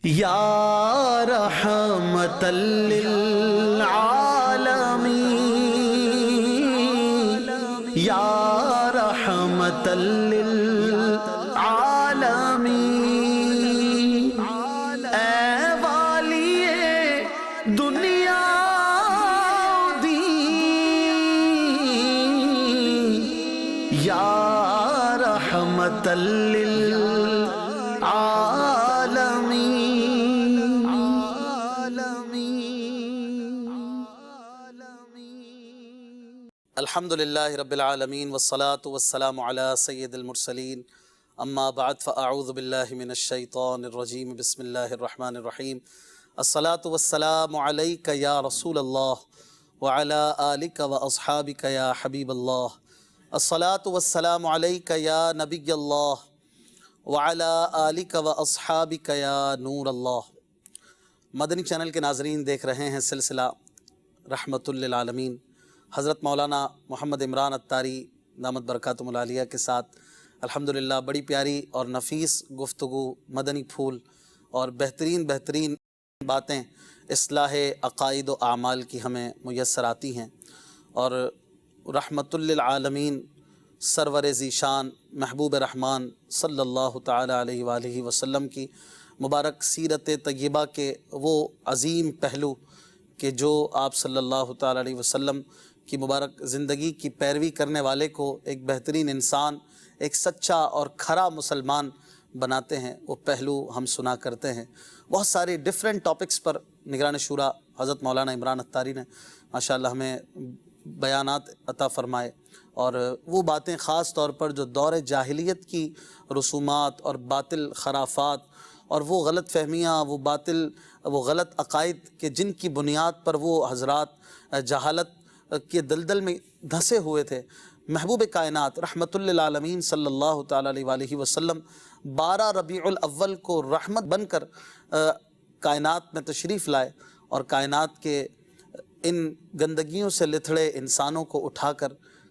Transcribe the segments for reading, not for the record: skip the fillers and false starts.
یا رحمتا للعالمین، یا رحمتا للعالمین، اے والی دنیا دین، یا رحمتا الحمدللہ رب العالمین والصلاة والسلام علی سید المرسلین، اما بعد فاعوذ باللہ من الشیطان الرجیم، بسم اللہ الرحمن الرحیم۔ الصلاة والسلام علیک یا رسول اللہ وعلی آلک واصحابک یا حبیب اللہ، الصلاة والسلام علیک یا نبی اللہ وعلی آلک واصحابک یا نور اللہ۔ مدنی چینل کے ناظرین، دیکھ رہے ہیں سلسلہ رحمت للعالمین حضرت مولانا محمد عمران اتاری دامت برکاتہم العالیہ کے ساتھ الحمدللہ بڑی پیاری اور نفیس گفتگو، مدنی پھول اور بہترین باتیں اصلاح عقائد و اعمال کی ہمیں میسر آتی ہیں، اور رحمت للعالمین سرور ذیشان محبوب رحمان صلی اللہ تعالی علیہ وآلہ وسلم کی مبارک سیرت طیبہ کے وہ عظیم پہلو کہ جو آپ صلی اللہ تعالی علیہ وسلم کی مبارک زندگی کی پیروی کرنے والے کو ایک بہترین انسان، ایک سچا اور کھرا مسلمان بناتے ہیں، وہ پہلو ہم سنا کرتے ہیں۔ بہت سارے ڈیفرنٹ ٹاپکس پر نگران شورا حضرت مولانا عمران اتاری نے ماشاءاللہ ہمیں بیانات عطا فرمائے، اور وہ باتیں خاص طور پر جو دور جاہلیت کی رسومات اور باطل خرافات اور وہ غلط فہمیاں، وہ غلط عقائد کہ جن کی بنیاد پر وہ حضرات جہالت کے دلدل میں دھسے ہوئے تھے، محبوب کائنات رحمت للعالمین صلی اللہ تعالی علیہ وآلہ وسلم 12 ربیع الاول کو رحمت بن کر کائنات میں تشریف لائے، اور کائنات کے ان گندگیوں سے لتھڑے انسانوں کو اٹھا کر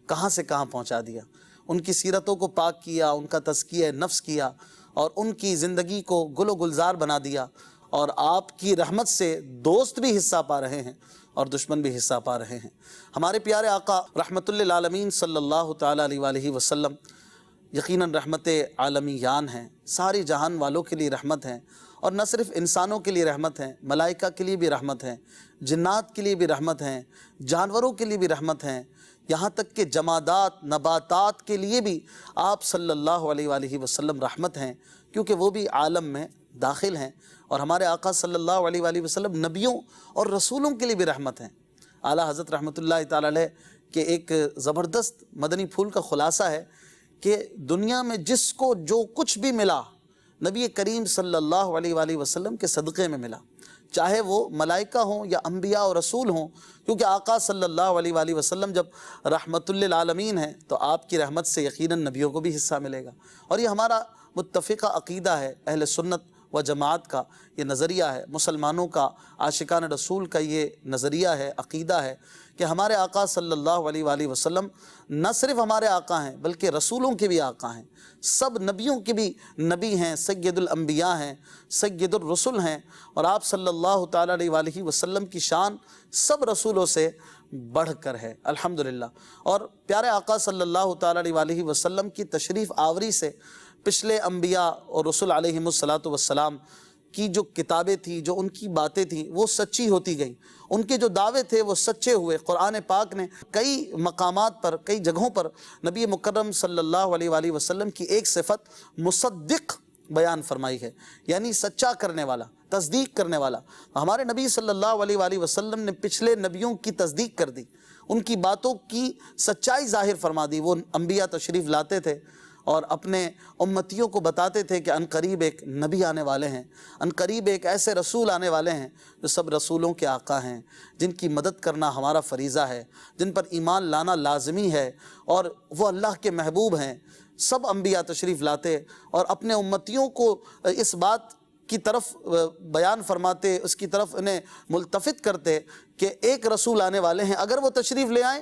کہاں سے کہاں پہنچا دیا، ان کی سیرتوں کو پاک کیا، ان کا تزکیہ نفس کیا، اور ان کی زندگی کو گل و گلزار بنا دیا، اور آپ کی رحمت سے دوست بھی حصہ پا رہے ہیں اور دشمن بھی حصہ پا رہے ہیں۔ ہمارے پیارے آقا رحمت للعالمین صلی اللہ تعالی علیہ وآلہ وسلم یقیناً رحمت عالمیان ہیں، ساری جہان والوں کے لیے رحمت ہیں، اور نہ صرف انسانوں کے لیے رحمت ہیں، ملائکہ کے لیے بھی رحمت ہیں، جنات کے لیے بھی رحمت ہیں، جانوروں کے لیے بھی رحمت ہیں، یہاں تک کہ جمادات نباتات کے لیے بھی آپ صلی اللہ علیہ وآلہ وسلم رحمت ہیں، کیونکہ وہ بھی عالم میں داخل ہیں، اور ہمارے آقا صلی اللہ علیہ وآلہ وسلم نبیوں اور رسولوں کے لیے بھی رحمت ہیں۔ اعلیٰ حضرت رحمۃ اللہ تعالی علیہ کے ایک زبردست مدنی پھول کا خلاصہ ہے کہ دنیا میں جس کو جو کچھ بھی ملا نبی کریم صلی اللہ علیہ وآلہ وسلم کے صدقے میں ملا، چاہے وہ ملائکہ ہوں یا انبیاء اور رسول ہوں، کیونکہ آقا صلی اللہ علیہ وآلہ وسلم جب رحمت للعالمین ہیں تو آپ کی رحمت سے یقیناً نبیوں کو بھی حصہ ملے گا، اور یہ ہمارا متفقہ عقیدہ ہے اہل سنت و جماعت کا، یہ نظریہ ہے مسلمانوں کا، عاشقان رسول کا یہ نظریہ ہے، عقیدہ ہے کہ ہمارے آقا صلی اللہ علیہ وآلہ وسلم نہ صرف ہمارے آقا ہیں بلکہ رسولوں کے بھی آقا ہیں، سب نبیوں کے بھی نبی ہیں، سید الانبیاء ہیں، سید الرسل ہیں، اور آپ صلی اللہ تعالی علیہ وآلہ وسلم کی شان سب رسولوں سے بڑھ کر ہے الحمدللہ۔ اور پیارے آقا صلی اللہ تعالی علیہ وآلہ وسلم کی تشریف آوری سے پچھلے انبیاء اور رسول علیہم السلام کی جو کتابیں تھیں، جو ان کی باتیں تھیں، وہ سچی ہوتی گئیں، ان کے جو دعوے تھے وہ سچے ہوئے۔ قرآن پاک نے کئی مقامات پر، کئی جگہوں پر نبی مکرم صلی اللہ علیہ وآلہ وسلم کی ایک صفت مصدق بیان فرمائی ہے، یعنی سچا کرنے والا، تصدیق کرنے والا۔ ہمارے نبی صلی اللہ علیہ وآلہ وسلم نے پچھلے نبیوں کی تصدیق کر دی، ان کی باتوں کی سچائی ظاہر فرما دی۔ وہ انبیاء تشریف لاتے تھے اور اپنے امتیوں کو بتاتے تھے کہ عنقریب ایک نبی آنے والے ہیں، عنقریب ایک ایسے رسول آنے والے ہیں جو سب رسولوں کے آقا ہیں، جن کی مدد کرنا ہمارا فریضہ ہے، جن پر ایمان لانا لازمی ہے، اور وہ اللہ کے محبوب ہیں۔ سب انبیاء تشریف لاتے اور اپنے امتیوں کو اس بات کی طرف بیان فرماتے، اس کی طرف انہیں ملتفت کرتے کہ ایک رسول آنے والے ہیں، اگر وہ تشریف لے آئیں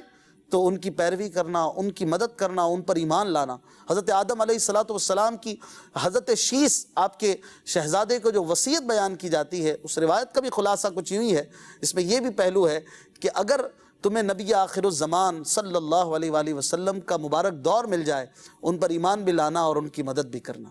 تو ان کی پیروی کرنا، ان کی مدد کرنا، ان پر ایمان لانا۔ حضرت آدم علیہ السلام کی حضرت شیس آپ کے شہزادے کو جو وصیت بیان کی جاتی ہے، اس روایت کا بھی خلاصہ کچھ یوں ہی ہے۔ اس میں یہ بھی پہلو ہے کہ اگر تمہیں نبی آخر الزمان صلی اللہ علیہ وآلہ وسلم کا مبارک دور مل جائے، ان پر ایمان بھی لانا اور ان کی مدد بھی کرنا۔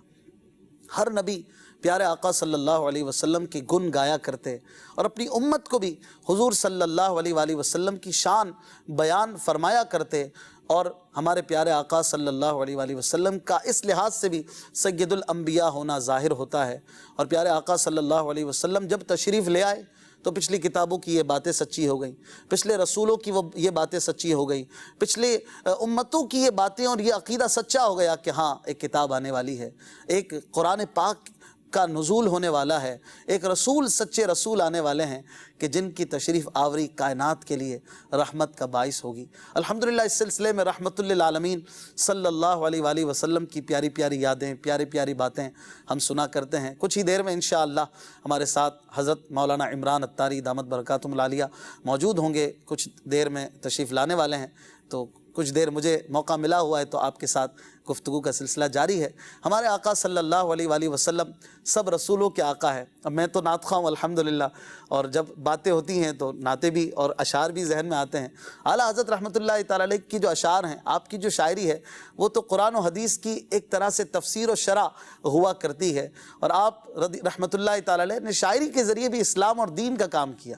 ہر نبی پیارے آقا صلی اللہ علیہ وسلم کی گن گایا کرتے اور اپنی امت کو بھی حضور صلی اللہ علیہ وآلہ وسلم کی شان بیان فرمایا کرتے، اور ہمارے پیارے آقا صلی اللہ علیہ وآلہ وسلم کا اس لحاظ سے بھی سید الانبیاء ہونا ظاہر ہوتا ہے۔ اور پیارے آقا صلی اللہ علیہ وسلم جب تشریف لے آئے تو پچھلی کتابوں کی یہ باتیں سچی ہو گئیں، پچھلے رسولوں کی یہ باتیں سچی ہو گئیں، پچھلے امتوں کی یہ باتیں اور یہ عقیدہ سچا ہو گیا کہ ہاں ایک کتاب آنے والی ہے، ایک قرآن پاک کا نزول ہونے والا ہے، ایک رسول، سچے رسول آنے والے ہیں کہ جن کی تشریف آوری کائنات کے لیے رحمت کا باعث ہوگی۔ الحمدللہ اس سلسلے میں رحمت للعالمین صلی اللہ علیہ وآلہ وسلم کی پیاری پیاری یادیں، پیاری پیاری باتیں ہم سنا کرتے ہیں۔ کچھ ہی دیر میں انشاءاللہ ہمارے ساتھ حضرت مولانا عمران عطاری دامت برکاتہم العالیہ موجود ہوں گے، کچھ دیر میں تشریف لانے والے ہیں، تو کچھ دیر مجھے موقع ملا ہوا ہے تو آپ کے ساتھ گفتگو کا سلسلہ جاری ہے۔ ہمارے آقا صلی اللہ علیہ وآلہ وسلم سب رسولوں کے آقا ہے۔ اب میں تو نعت خواہ ہوں الحمدللہ، اور جب باتیں ہوتی ہیں تو نعتیں بھی اور اشعار بھی ذہن میں آتے ہیں۔ اعلیٰ حضرت رحمۃ اللہ تعالیٰ علیہ کی جو اشعار ہیں، آپ کی جو شاعری ہے، وہ تو قرآن و حدیث کی ایک طرح سے تفسیر و شرح ہوا کرتی ہے، اور آپ رحمۃ اللہ تعالیٰ علیہ نے شاعری کے ذریعے بھی اسلام اور دین کا کام کیا۔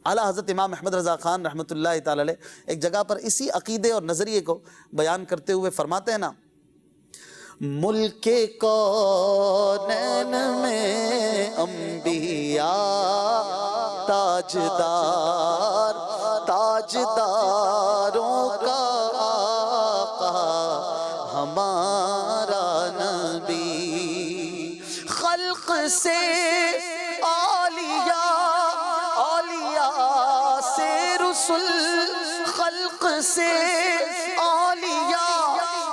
اعلیٰ حضرت امام احمد رضا خان رحمۃ اللہ تعالیٰ علیہ ایک جگہ پر اسی عقیدے اور نظریے کو بیان کرتے ہوئے فرماتے ہیں نا، ملک کونین میں انبیاء تاجدار، تاجداروں کا آقا ہمارا نبی، خلق سے اولیاء، اولیاء سے رسول، خلق سے اولیاء،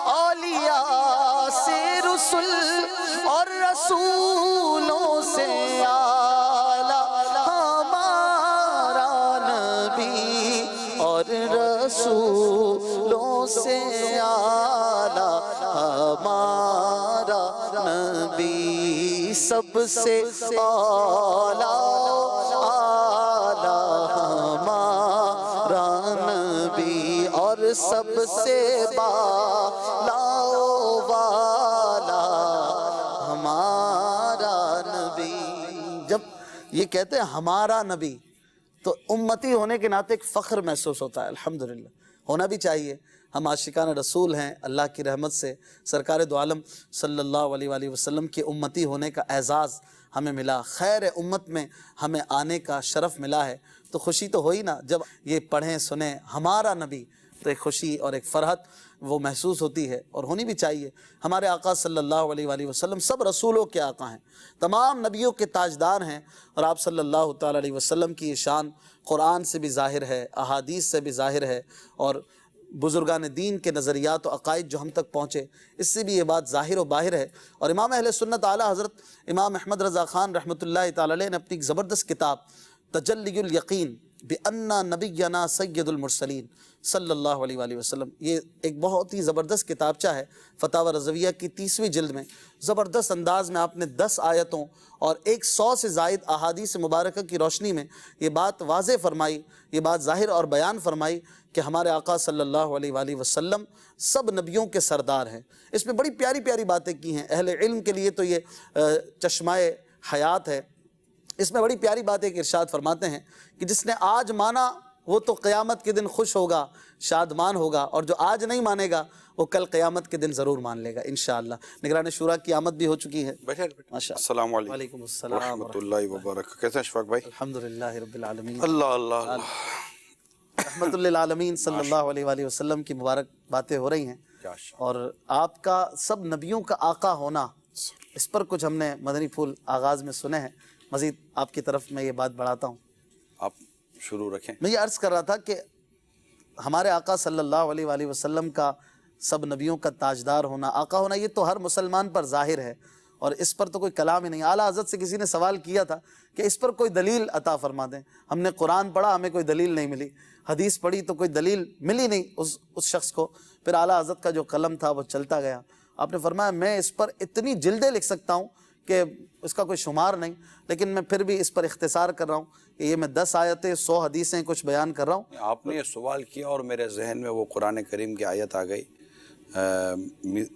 اولیاء سے رسول، اور رسولوں سے اعلیٰ ہمارا نبی، اور رسولوں سے اعلیٰ ہمارا نبی، سب سے اعلیٰ ہمارا نبی، اور سب سے بالا والا ہمارا نبی۔ جب یہ کہتے ہیں ہمارا نبی تو امتی ہونے کے ناطے ایک فخر محسوس ہوتا ہے، الحمدللہ ہونا بھی چاہیے۔ ہم عاشقان رسول ہیں، اللہ کی رحمت سے سرکار دو عالم صلی اللہ علیہ وآلہ وسلم کے امتی ہونے کا اعزاز ہمیں ملا، خیر امت میں ہمیں آنے کا شرف ملا ہے، تو خوشی تو ہوئی نا جب یہ پڑھیں سنیں ہمارا نبی، تو ایک خوشی اور ایک فرحت وہ محسوس ہوتی ہے، اور ہونی بھی چاہیے۔ ہمارے آقا صلی اللہ علیہ وآلہ وسلم سب رسولوں کے آقا ہیں، تمام نبیوں کے تاجدار ہیں، اور آپ صلی اللہ تعالیٰ علیہ وسلم کی یہ شان قرآن سے بھی ظاہر ہے، احادیث سے بھی ظاہر ہے، اور بزرگان دین کے نظریات و عقائد جو ہم تک پہنچے اس سے بھی یہ بات ظاہر و باہر ہے۔ اور امام اہل سنت اعلیٰ حضرت امام احمد رضا خان رحمۃ اللہ تعالیٰ علیہ نے اپنی ایک زبردست کتاب تجلی الیقین بأن نبینا سید المرسلین صلی اللہ علیہ وآلہ وسلم، یہ ایک بہت ہی زبردست کتابچہ ہے، فتاوی رضویہ کی 30ویں جلد میں زبردست انداز میں آپ نے 10 آیتوں اور 100 سے زائد احادیث مبارکہ کی روشنی میں یہ بات واضح فرمائی، یہ بات ظاہر اور بیان فرمائی کہ ہمارے آقا صلی اللہ علیہ وآلہ وسلم سب نبیوں کے سردار ہیں۔ اس میں بڑی پیاری پیاری باتیں کی ہیں، اہل علم کے لیے تو یہ چشمہ حیات ہے۔ اس میں بڑی پیاری بات ایک ارشاد فرماتے ہیں کہ جس نے آج مانا وہ تو قیامت کے دن خوش ہوگا، شادمان ہوگا، اور جو آج نہیں مانے گا وہ کل قیامت کے دن ضرور مان لے گا انشاءاللہ۔ نگران شورا کی آمد بھی ہو چکی ہے۔ بیٹھے السلام علیکم وعلیکم السلام ورحمۃ اللہ وبرکاتہ۔ کیسے ہیں اشفاق بھائی؟ الحمدللہ رب العالمین، اللہ اللہ اللہ، رحمت للعالمین صلی اللہ علیہ وآلہ وسلم کی مبارک باتیں ہو رہی ہیں، اور آپ کا سب نبیوں کا آقا ہونا، اس پر کچھ ہم نے مدنی پھول آغاز میں سنے ہیں، مزید آپ کی طرف میں یہ بات بڑھاتا ہوں۔ آپ شروع رکھیں۔ میں یہ عرض کر رہا تھا کہ ہمارے آقا صلی اللہ علیہ وآلہ وسلم کا سب نبیوں کا تاجدار ہونا، آقا ہونا، یہ تو ہر مسلمان پر ظاہر ہے، اور اس پر تو کوئی کلام ہی نہیں. اعلیٰ حضرت سے کسی نے سوال کیا تھا کہ اس پر کوئی دلیل عطا فرما دیں. ہم نے قرآن پڑھا, ہمیں کوئی دلیل نہیں ملی. حدیث پڑھی تو کوئی دلیل ملی نہیں اس شخص کو. پھر اعلیٰ حضرت کا جو قلم تھا وہ چلتا گیا. آپ نے فرمایا میں اس پر اتنی جلدیں لکھ سکتا ہوں کہ اس کا کوئی شمار نہیں, لیکن میں پھر بھی اس پر اختصار کر رہا ہوں کہ یہ میں 10 آیتیں 100 حدیثیں کچھ بیان کر رہا ہوں. آپ نے یہ سوال کیا اور میرے ذہن میں وہ قرآن کریم کی آیت آ گئی,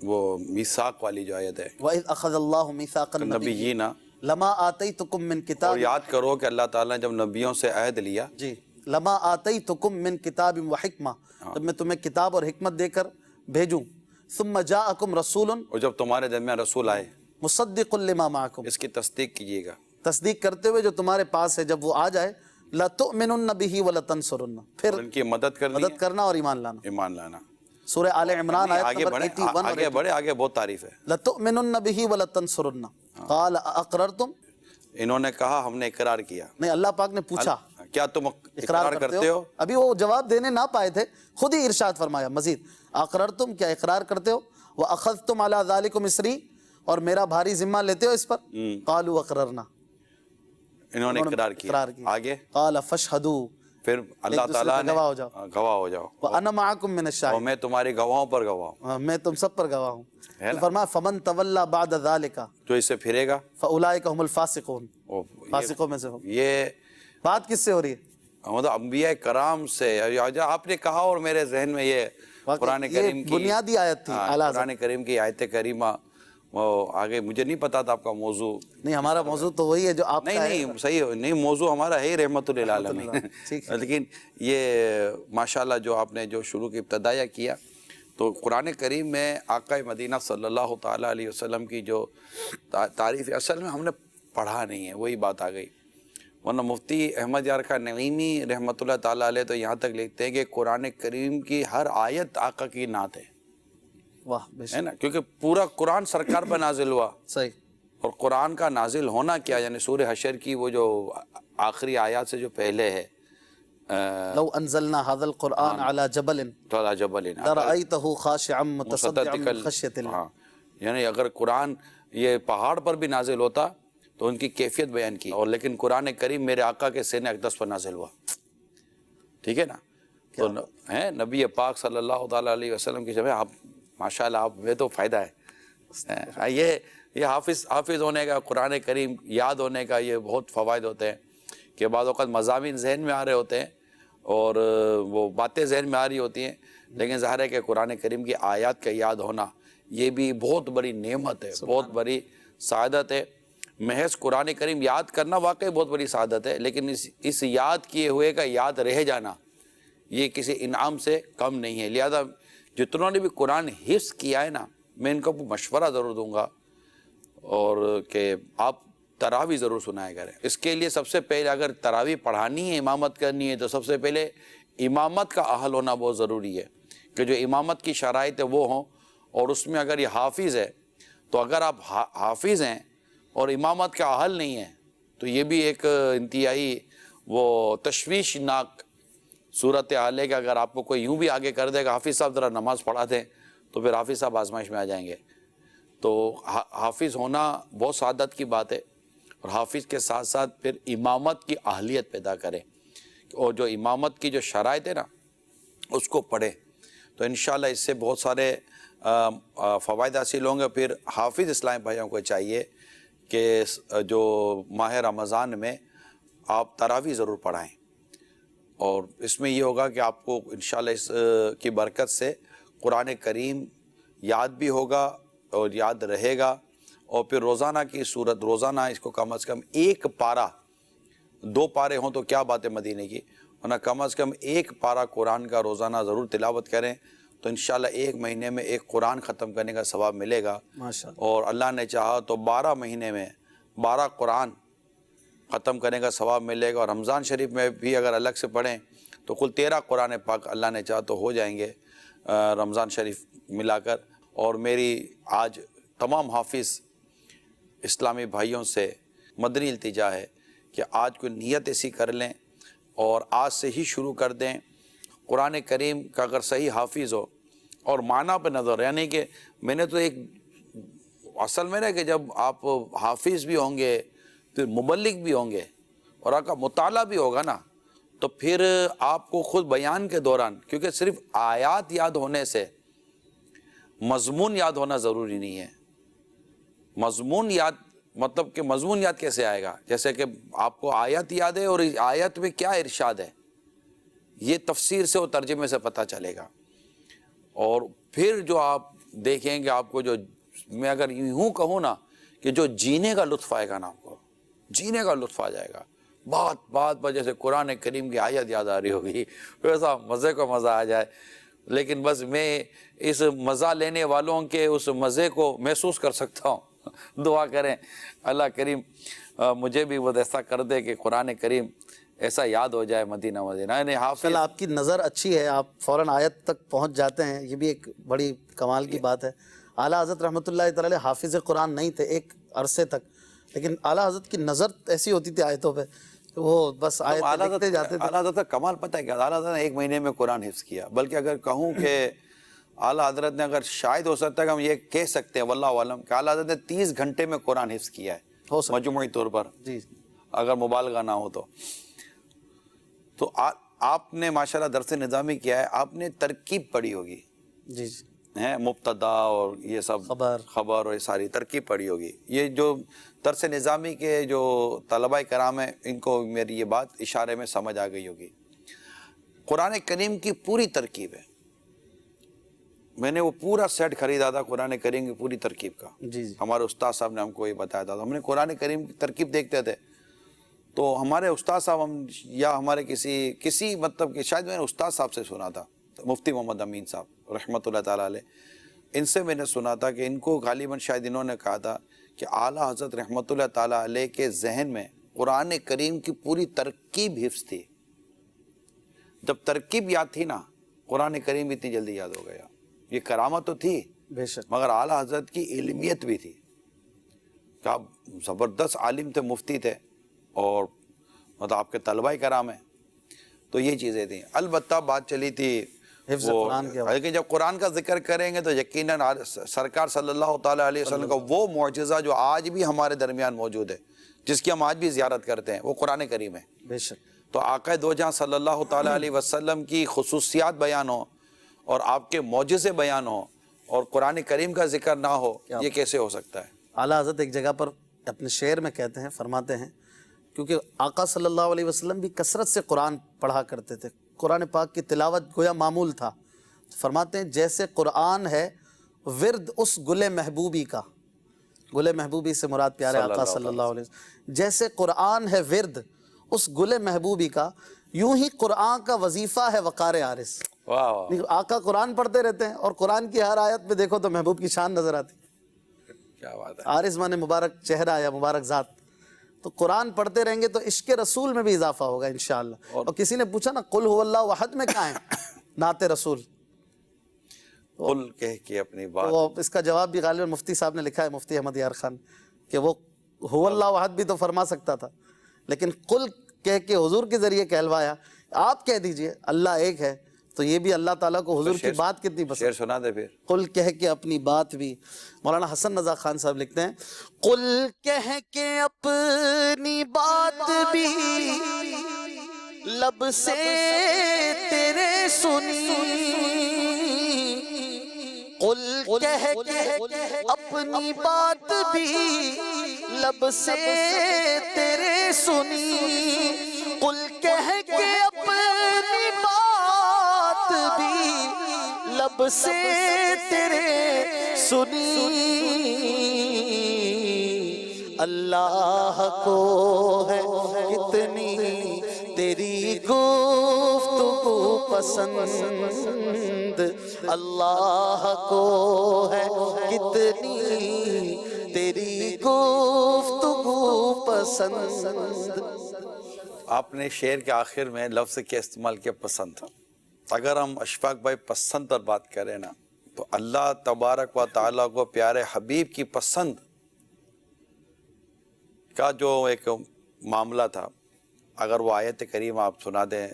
وہ میثاق والی جو آیت ہے, وَإِذْ أَخَذَ اللَّهُ مِيثَاقَ النَّبِيِّينَ نبیین, لَمَا آتَيْتُكُم مِّن اور كِتَابٍ. یاد کرو کہ اللہ تعالیٰ نے جب نبیوں سے عہد لیا, جی, لَمَا آتَيْتُكُم مِّن كِتَابٍ وَحِكْمَةٍ, جب میں تمہیں کتاب اور حکمت دے کر بھیجوں. ثُمَّ جَاءَكُمْ رَسُولٌ اور جب تمہارے درمیان رسول آئے, مُصَدِّقٌ لِّمَا مَعَكُمْ, اس کی تصدیق کیجیے گا, تصدیق کرتے ہوئے جو تمہارے پاس ہے, جب وہ آ جائے, لَتُؤْمِنُنَّ بِهِ وَلَتَنصُرُنَّ, پھر ان کی مدد کرنی مدد کرنا اور ایمان لانا. ہے, ایمان لانا. سورہ آل عمران آیت آگے نمبر بڑھیں, 81 آگے بڑھے, آگے بہت تعریف ہے. لَتُؤْمِنُنَّ بِهِ وَلَتَنصُرُنَّ قَالَ أَأَقْرَرْتُمْ, انہوں نے کہا ہم نے اقرار کیا. نہیں, اللہ پاک نے پوچھا کیا تم اقرار کرتے ہو؟ ابھی وہ جواب دینے نہ پائے تھے, خود ہی ارشاد فرمایا مزید, اقررتم, کیا اقرار کرتے ہو, واخذتم علی ذالکم اسری, اور میرا بھاری ذمہ لیتے ہو اس پر. قالوا اقررنا, انہوں نے اقرار کیا. آگے قال فاشهدوا, پھر اللہ تعالیٰ نے گواہ ہو جاؤ, گواہ ہو جاؤ, وانا معکم من اور الشاہدین, میں تمہارے گواہوں پر گواہ ہوں. میں تم سب پر گواہ ہوں. پھر فرمایا فمن تولی بعد ذالک جو اس سے پھرے گا, فاولئک هم الفاسقون, فاسقوں میں سے ہو. یہ بات کس سے ہو رہی ہے؟ مطلب انبیاء کرام سے. آپ نے کہا اور میرے ذہن میں یہ قرآن کریم کی بنیادی آیت تھی. قرآن کریم کی آیت کریمہ, وہ آگے مجھے نہیں پتا تھا آپ کا موضوع. نہیں, ہمارا موضوع تو وہی ہے جو آپ کا ہے. نہیں صحیح, نہیں موضوع ہمارا ہے ہی رحمت للعالمین. لیکن یہ ماشاءاللہ جو آپ نے جو شروع کی ابتداء کیا, تو قرآن کریم میں آقا مدینہ صلی اللہ تعالیٰ علیہ وسلم کی جو تعریف ہے, اصل میں ہم نے پڑھا نہیں ہے, وہی بات آ گئی. ورنہ مفتی احمد یار خان نعیمی رحمۃ اللہ تعالیٰ علیہ تو یہاں تک لکھتے ہیں کہ قرآن کریم کی ہر آیت آقا کی نعت ہے. واہ, ہے نا, کیونکہ پورا قرآن سرکار پر نازل ہوا. صحیح. اور قرآن کا نازل ہونا کیا, یعنی سورہ حشر کی وہ جو آخری آیات سے جو پہلے ہے, لو انزلنا هذا القرآن على جبل لرأيته خاشعا متصدعا من خشية الله. ہاں, یعنی اگر قرآن یہ پہاڑ پر بھی نازل ہوتا تو ان کی کیفیت بیان کی, اور لیکن قرآن کریم میرے آقا کے سینہ اقدس پر نازل ہوا. ٹھیک ہے نا, تو ہے نبی پاک صلی اللہ تعالیٰ علیہ وسلم کی جب آپ ماشاءاللہ آپ میں تو فائدہ ہے. یہ حافظ ہونے کا, قرآن کریم یاد ہونے کا یہ بہت فوائد ہوتے ہیں کہ بعض اوقات مضامین ذہن میں آ رہے ہوتے ہیں اور وہ باتیں ذہن میں آ رہی ہوتی ہیں, لیکن ظاہر ہے کہ قرآن کریم کی آیات کا یاد ہونا یہ بھی بہت بڑی نعمت ہے, بہت بڑی سعادت ہے. محض قرآن کریم یاد کرنا واقعی بہت بڑی سعادت ہے, لیکن اس یاد کیے ہوئے کا یاد رہ جانا یہ کسی انعام سے کم نہیں ہے. لہذا جتنوں نے بھی قرآن حفظ کیا ہے نا, میں ان کو مشورہ ضرور دوں گا اور کہ آپ تراویح ضرور سنایا کریں. اس کے لیے سب سے پہلے اگر تراویح پڑھانی ہے, امامت کرنی ہے, تو سب سے پہلے امامت کا اہل ہونا بہت ضروری ہے, کہ جو امامت کی شرائط ہے وہ ہوں. اور اس میں اگر یہ حافظ ہے, تو اگر آپ حافظ ہیں اور امامت کا اہل نہیں ہے تو یہ بھی ایک انتہائی وہ تشویشناک صورت حال ہے کہ اگر آپ کو کوئی یوں بھی آگے کر دے گا حافظ صاحب ذرا نماز پڑھا دیں, تو پھر حافظ صاحب آزمائش میں آ جائیں گے. تو حافظ ہونا بہت سعادت کی بات ہے, اور حافظ کے ساتھ ساتھ پھر امامت کی اہلیت پیدا کریں, اور جو امامت کی جو شرائط ہے نا اس کو پڑھیں, تو انشاءاللہ اس سے بہت سارے فوائد حاصل ہوں گے. پھر حافظ اسلام بھائیوں کو چاہیے کہ جو ماہ رمضان میں آپ تراویح ضرور پڑھائیں, اور اس میں یہ ہوگا کہ آپ کو انشاءاللہ اس کی برکت سے قرآن کریم یاد بھی ہوگا اور یاد رہے گا. اور پھر روزانہ کی صورت, روزانہ اس کو کم از کم 1 پارہ, 2 پارے ہوں تو کیا بات ہے مدینے کی, ورنہ کم از کم 1 پارہ قرآن کا روزانہ ضرور تلاوت کریں, تو انشاءاللہ 1 مہینے میں 1 قرآن ختم کرنے کا ثواب ملے گا. اور اللہ نے چاہا تو 12 مہینے میں 12 قرآن ختم کرنے کا ثواب ملے گا. اور رمضان شریف میں بھی اگر الگ سے پڑھیں تو کل 13 قرآن پاک اللہ نے چاہا تو ہو جائیں گے رمضان شریف ملا کر. اور میری آج تمام حافظ اسلامی بھائیوں سے مدنی التجا ہے کہ آج کوئی نیت ایسی کر لیں اور آج سے ہی شروع کر دیں. قرآن کریم کا اگر صحیح حافظ ہو اور معنی پہ نظر, یعنی کہ میں نے تو ایک اصل میں نا کہ جب آپ حافظ بھی ہوں گے پھر مبلغ بھی ہوں گے اور آپ کا مطالعہ بھی ہوگا نا تو پھر آپ کو خود بیان کے دوران، کیونکہ صرف آیات یاد ہونے سے مضمون یاد ہونا ضروری نہیں ہے. مضمون یاد مطلب کہ مضمون یاد کیسے آئے گا؟ جیسے کہ آپ کو آیت یاد ہے اور اس آیت میں کیا ارشاد ہے یہ تفسیر سے اور ترجمے سے پتہ چلے گا. اور پھر جو آپ دیکھیں گے آپ کو جو میں اگر یوں کہوں نا کہ جو جینے کا لطف آئے گا نا، آپ کو جینے کا لطف آ جائے گا. بات پر جیسے قرآن کریم کی آیت یاد آ رہی ہوگی، ویسا مزے کو مزہ آ جائے. لیکن بس میں اس مزہ لینے والوں کے اس مزے کو محسوس کر سکتا ہوں. دعا کریں اللہ کریم مجھے بھی وہ ایسا کر دے کہ قرآن کریم ایسا یاد ہو جائے مدینہ مدینہ. یعنی چل آپ کی نظر اچھی ہے، آپ فوراً آیت تک پہنچ جاتے ہیں، یہ بھی ایک بڑی کمال کی بات ہے. اعلیٰ حضرت رحمۃ اللہ تعالی حافظ قرآن نہیں تھے ایک عرصے تک، لیکن اعلیٰ حضرت کی نظر ایسی ہوتی تھی آیتوں پہ وہ بس آیت لکھتے جاتے تھے. اعلیٰ حضرت کا کمال پتہ ہے کیا؟ اعلیٰ حضرت نے 1 مہینے میں قرآن حفظ کیا. بلکہ اگر کہوں کہ اعلیٰ حضرت نے، اگر شاید ہو سکتا ہے کہ ہم یہ کہہ سکتے ہیں واللہ عالم کہ اعلیٰ حضرت نے 30 گھنٹے میں قرآن حفظ کیا ہے مجموعی طور پر، جی اگر مبالغہ نہ ہو تو آپ نے ماشاءاللہ درس نظامی کیا ہے، آپ نے ترکیب پڑھی ہوگی جی ہیں، مبتدا اور یہ سب خبر اور یہ ساری ترکیب پڑھی ہوگی. یہ جو درس نظامی کے جو طلبہ کرام ہیں ان کو میری یہ بات اشارے میں سمجھ آ گئی ہوگی. قرآن کریم کی پوری ترکیب ہے. میں نے وہ پورا سیٹ خریدا تھا قرآن کریم کی پوری ترکیب کا. جی ہمارے استاد صاحب نے ہم کو یہ بتایا تھا. ہم نے قرآن کریم کی ترکیب دیکھتے تھے تو ہمارے استاد صاحب یا ہمارے کسی مطلب کہ شاید میں نے استاد صاحب سے سنا تھا، مفتی محمد امین صاحب رحمۃ اللہ تعالیٰ علیہ، ان سے میں نے سنا تھا کہ ان کو غالباً شاید انہوں نے کہا تھا کہ اعلیٰ حضرت رحمۃ اللہ تعالیٰ علیہ کے ذہن میں قرآن کریم کی پوری ترکیب حفظ تھی. جب ترکیب یاد تھی نا قرآن کریم اتنی جلدی یاد ہو گیا. یہ کرامت تو تھی بے شک، مگر اعلیٰ حضرت کی علمیت بھی تھی کہ آپ زبردست عالم تھے، مفتی تھے اور مطلب آپ کے طلبہ کرام ہیں. تو یہ چیزیں تھیں. البتہ بات چلی تھی حفظ قرآن کے حوالے. لیکن جب قرآن کا ذکر کریں گے تو یقیناً سرکار صلی اللہ تعالیٰ علیہ وسلم کا وہ معجزہ جو آج بھی ہمارے درمیان موجود ہے، جس کی ہم آج بھی زیارت کرتے ہیں، وہ قرآن کریم ہے. بے شک. تو آقا دو جہاں صلی اللہ تعالیٰ علیہ وسلم کی خصوصیات بیان ہو اور آپ کے معجزے بیان ہو اور قرآن کریم کا ذکر نہ ہو، یہ کیسے ہو سکتا ہے؟ اعلیٰ حضرت ایک جگہ پر اپنے شعر میں کہتے ہیں، فرماتے ہیں، کیونکہ آقا صلی اللہ علیہ وسلم بھی کثرت سے قرآن پڑھا کرتے تھے، قرآن پاک کی تلاوت گویا معمول تھا. فرماتے ہیں جیسے قرآن ہے ورد اس گل محبوبی کا، گل محبوبی سے مراد پیارے آقا صلی اللہ علیہ وسلم، جیسے قرآن ہے ورد اس گل محبوبی کا، یوں ہی قرآن کا وظیفہ ہے وقار عارض. آقا قرآن پڑھتے رہتے ہیں اور قرآن کی ہر آیت میں دیکھو تو محبوب کی شان نظر آتی. کیا بات ہے. عارض مانے مبارک چہرہ یا مبارک ذات. تو قرآن پڑھتے رہیں گے تو عشق رسول میں بھی اضافہ ہوگا انشاءاللہ. اور کسی نے پوچھا نا قل هو اللہ احد میں کہاں ہے نعت رسول؟ قل کہہ کے اپنی بات. وہ اس کا جواب بھی غالباً مفتی صاحب نے لکھا ہے، مفتی احمد یار خان، کہ وہ هو اللہ احد بھی تو فرما سکتا تھا لیکن قل کہہ کے حضور کے ذریعے کہلوایا. آپ کہہ دیجئے اللہ ایک ہے، تو یہ بھی اللہ تعالیٰ کو حضور کی بات کتنی پسند. شعر سنا دے پھر. قل کہہ کے اپنی بات بھی. مولانا حسن رضا خان صاحب لکھتے ہیں، قل کہہ کے اپنی بات بھی لب سے تیرے سنی، قل کہہ کے اپنی بات بھی لب سے تیرے سنی، قل کہہ کے اپنی بات بھی لب سے تیرے سنی. اللہ کو ہے کتنی تیری گفتگو پسند، اللہ کو ہے کتنی تیری گفتگو پسند. آپ نے شعر کے آخر میں لفظ کیا استعمال کیا؟ پسند. اگر ہم اشفاق بھائی پسند پر بات کریں نا تو اللہ تبارک و تعالیٰ کو پیارے حبیب کی پسند کا جو ایک معاملہ تھا، اگر وہ آیت کریم آپ سنا دیں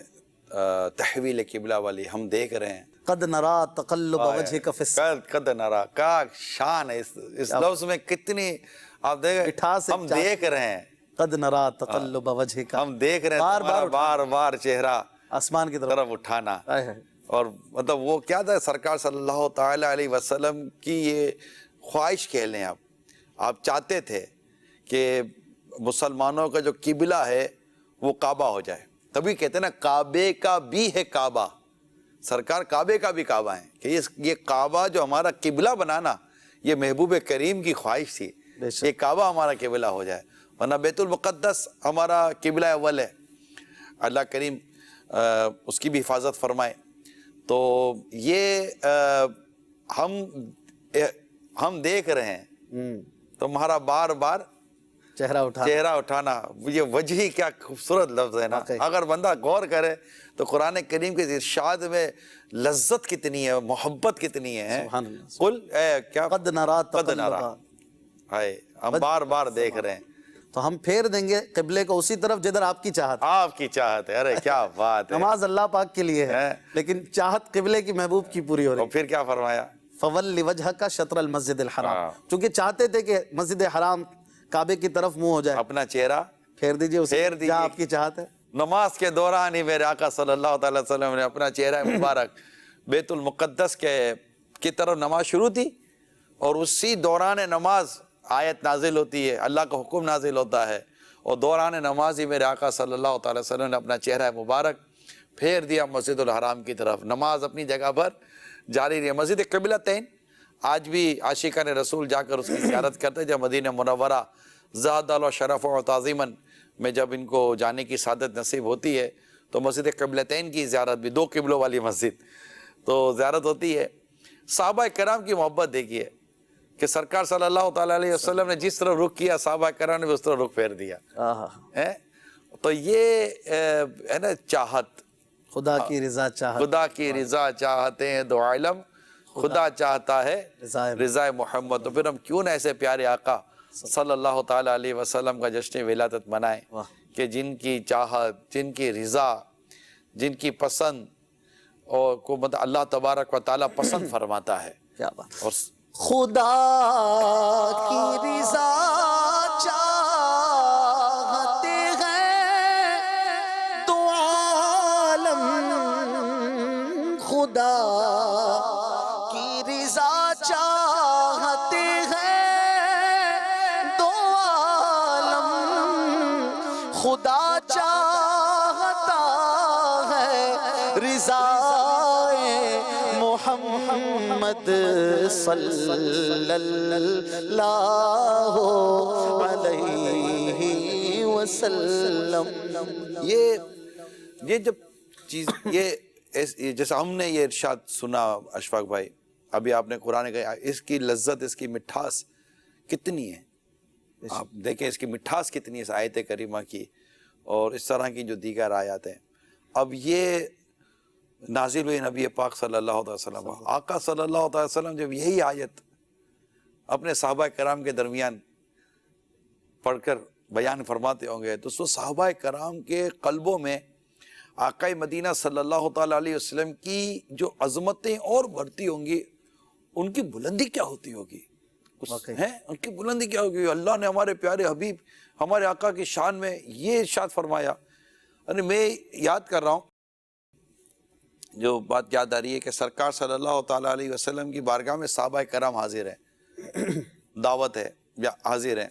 تحویل قبلہ والی، ہم دیکھ رہے ہیں قد نرا تقلب وجهك في السماء. قد نرا کا شان ہے اس لفظ میں کتنی آپ دیکھ ہم دیکھ رہے ہیں قد نرا تقلب وجهك, ہم دیکھ رہے ہیں تمہارا بار بار چہرہ آسمان کی طرف اٹھانا. اور مطلب وہ کیا تھا سرکار صلی اللہ تعالی علیہ وسلم کی یہ خواہش کہہ لیں آپ چاہتے تھے کہ مسلمانوں کا جو قبلہ ہے وہ کعبہ ہو جائے. تبھی کہتے ہیں نا کعبے کا بھی ہے کعبہ, سرکار کعبے کا بھی کعبہ ہے کہ یہ کعبہ جو ہمارا قبلہ بنانا یہ محبوب کریم کی خواہش تھی, یہ کعبہ ہمارا قبلہ ہو جائے. ورنہ بیت المقدس ہمارا قبلہ اول ہے, اللہ کریم اس کی بھی حفاظت فرمائے. تو یہ ہم دیکھ رہے ہیں تمہارا بار بار چہرہ اٹھانا. یہ وجہی کیا خوبصورت لفظ ہے نا, اگر بندہ غور کرے تو قرآن کریم کے ارشاد میں لذت کتنی ہے, محبت کتنی ہے. قل کیا قد نرا قد نرا, ہم بار بار دیکھ رہے ہیں. تو ہم پھیر دیں گے قبلے کو اسی طرف جدھر آپ کی چاہت, آپ کی چاہت ہے. ارے کیا بات ہے, نماز اللہ پاک کے لیے ہے لیکن چاہت قبلے کی محبوب کی پوری ہو رہی ہے. اور پھر کیا فرمایا, فَوَلِّ وَجْهَكَ شَطْرَ الْمَسْجِدِ الْحَرَامِ, چونکہ چاہتے تھے کہ مسجد حرام کعبے کی طرف منہ ہو جائے, اپنا چہرہ پھیر دیجئے اسے جہاں آپ کی چاہت ہے. نماز کے دوران ہی میرے آقا صلی اللہ علیہ وسلم نے اپنا چہرہ مبارک بیت المقدس کی طرف نماز شروع تھی, اور اسی دوران نماز آیت نازل ہوتی ہے, اللہ کا حکم نازل ہوتا ہے, اور دوران نماز ہی میرے آقا صلی اللہ علیہ وسلم نے اپنا چہرہ مبارک پھیر دیا مسجد الحرام کی طرف. نماز اپنی جگہ پر جاری رہی. مسجد قبلتین آج بھی عاشقان رسول جا کر اس کی زیارت کرتے ہیں. جب مدینہ منورہ زاد و شرف و تعظیماً میں جب ان کو جانے کی سعادت نصیب ہوتی ہے تو مسجد قبلتین کی زیارت بھی, دو قبلوں والی مسجد, تو زیارت ہوتی ہے. صحابہ کرام کی محبت دیکھیے کہ سرکار صلی اللہ تعالیٰ علیہ وسلم نے جس طرح رخ کیا صحابہ کرام نے بھی اس طرح رخ پھیر دیا. تو یہ ہے نا چاہت, خدا کی رضا چاہت, خدا کی رضا چاہتے ہیں دو عالم, خدا چاہتا ہے رضا محمد. تو پھر ہم کیوں نہ ایسے پیارے آقا صلی اللہ تعالیٰ علیہ وسلم کا جشن ولادت منائیں کہ جن کی چاہت, جن کی رضا, جن کی پسند اور کو مطلب اللہ تبارک و تعالیٰ پسند فرماتا ہے. کیا بات. اور خدا کی رضا چاہتے ہیں دو عالم, خدا کی رضا چاہتے ہیں دو عالم, خدا چاہتا ہے رضا محمد صلی اللہ علیہ وسلم. یہ جب چیز یہ جیسا ہم نے یہ ارشاد سنا اشفاق بھائی, ابھی آپ نے قرآن کہا, اس کی لذت, اس کی مٹھاس کتنی ہے. آپ دیکھیں اس کی مٹھاس کتنی ہے اس آیت کریمہ کی, اور اس طرح کی جو دیگر آیات ہیں. اب یہ نازل ہوئی نبی پاک صلی اللہ علیہ وسلم, آقا صلی اللہ علیہ وسلم جب یہی آیت اپنے صحابہ کرام کے درمیان پڑھ کر بیان فرماتے ہوں گے تو صحابہ کرام کے قلبوں میں آقا مدینہ صلی اللہ تعالیٰ علیہ وسلم کی جو عظمتیں اور بڑھتی ہوں گی, ان کی بلندی کیا ہوتی ہوگی, ان کی بلندی کیا ہوگی. اللہ نے ہمارے پیارے حبیب ہمارے آقا کی شان میں یہ ارشاد فرمایا. میں یاد کر رہا ہوں, جو بات یاد آ رہی ہے کہ سرکار صلی اللہ تعالیٰ علیہ وسلم کی بارگاہ میں صحابہ کرام حاضر ہیں, دعوت ہے یا حاضر ہیں.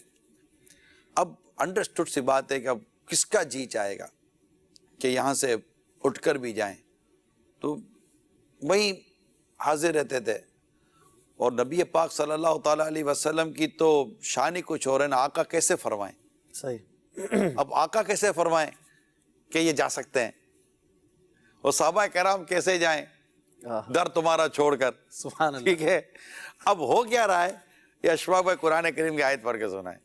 اب انڈرسٹوڈ سی بات ہے کہ اب کس کا جی چاہے گا کہ یہاں سے اٹھ کر بھی جائیں, تو وہیں حاضر رہتے تھے. اور نبی پاک صلی اللہ تعالیٰ علیہ وسلم کی تو شان ہی کچھ اور ہے نا, آقا کیسے فرمائیں. صحیح. اب آقا کیسے فرمائیں کہ یہ جا سکتے ہیں, اور صحابہ کرام کیسے جائیں در تمہارا چھوڑ کر. سبحان اللہ. ٹھیک ہے, اب ہو کیا رہا ہے یہ اشفاق بھائی قرآن کریم کی آیت پڑھ کے سنائیں.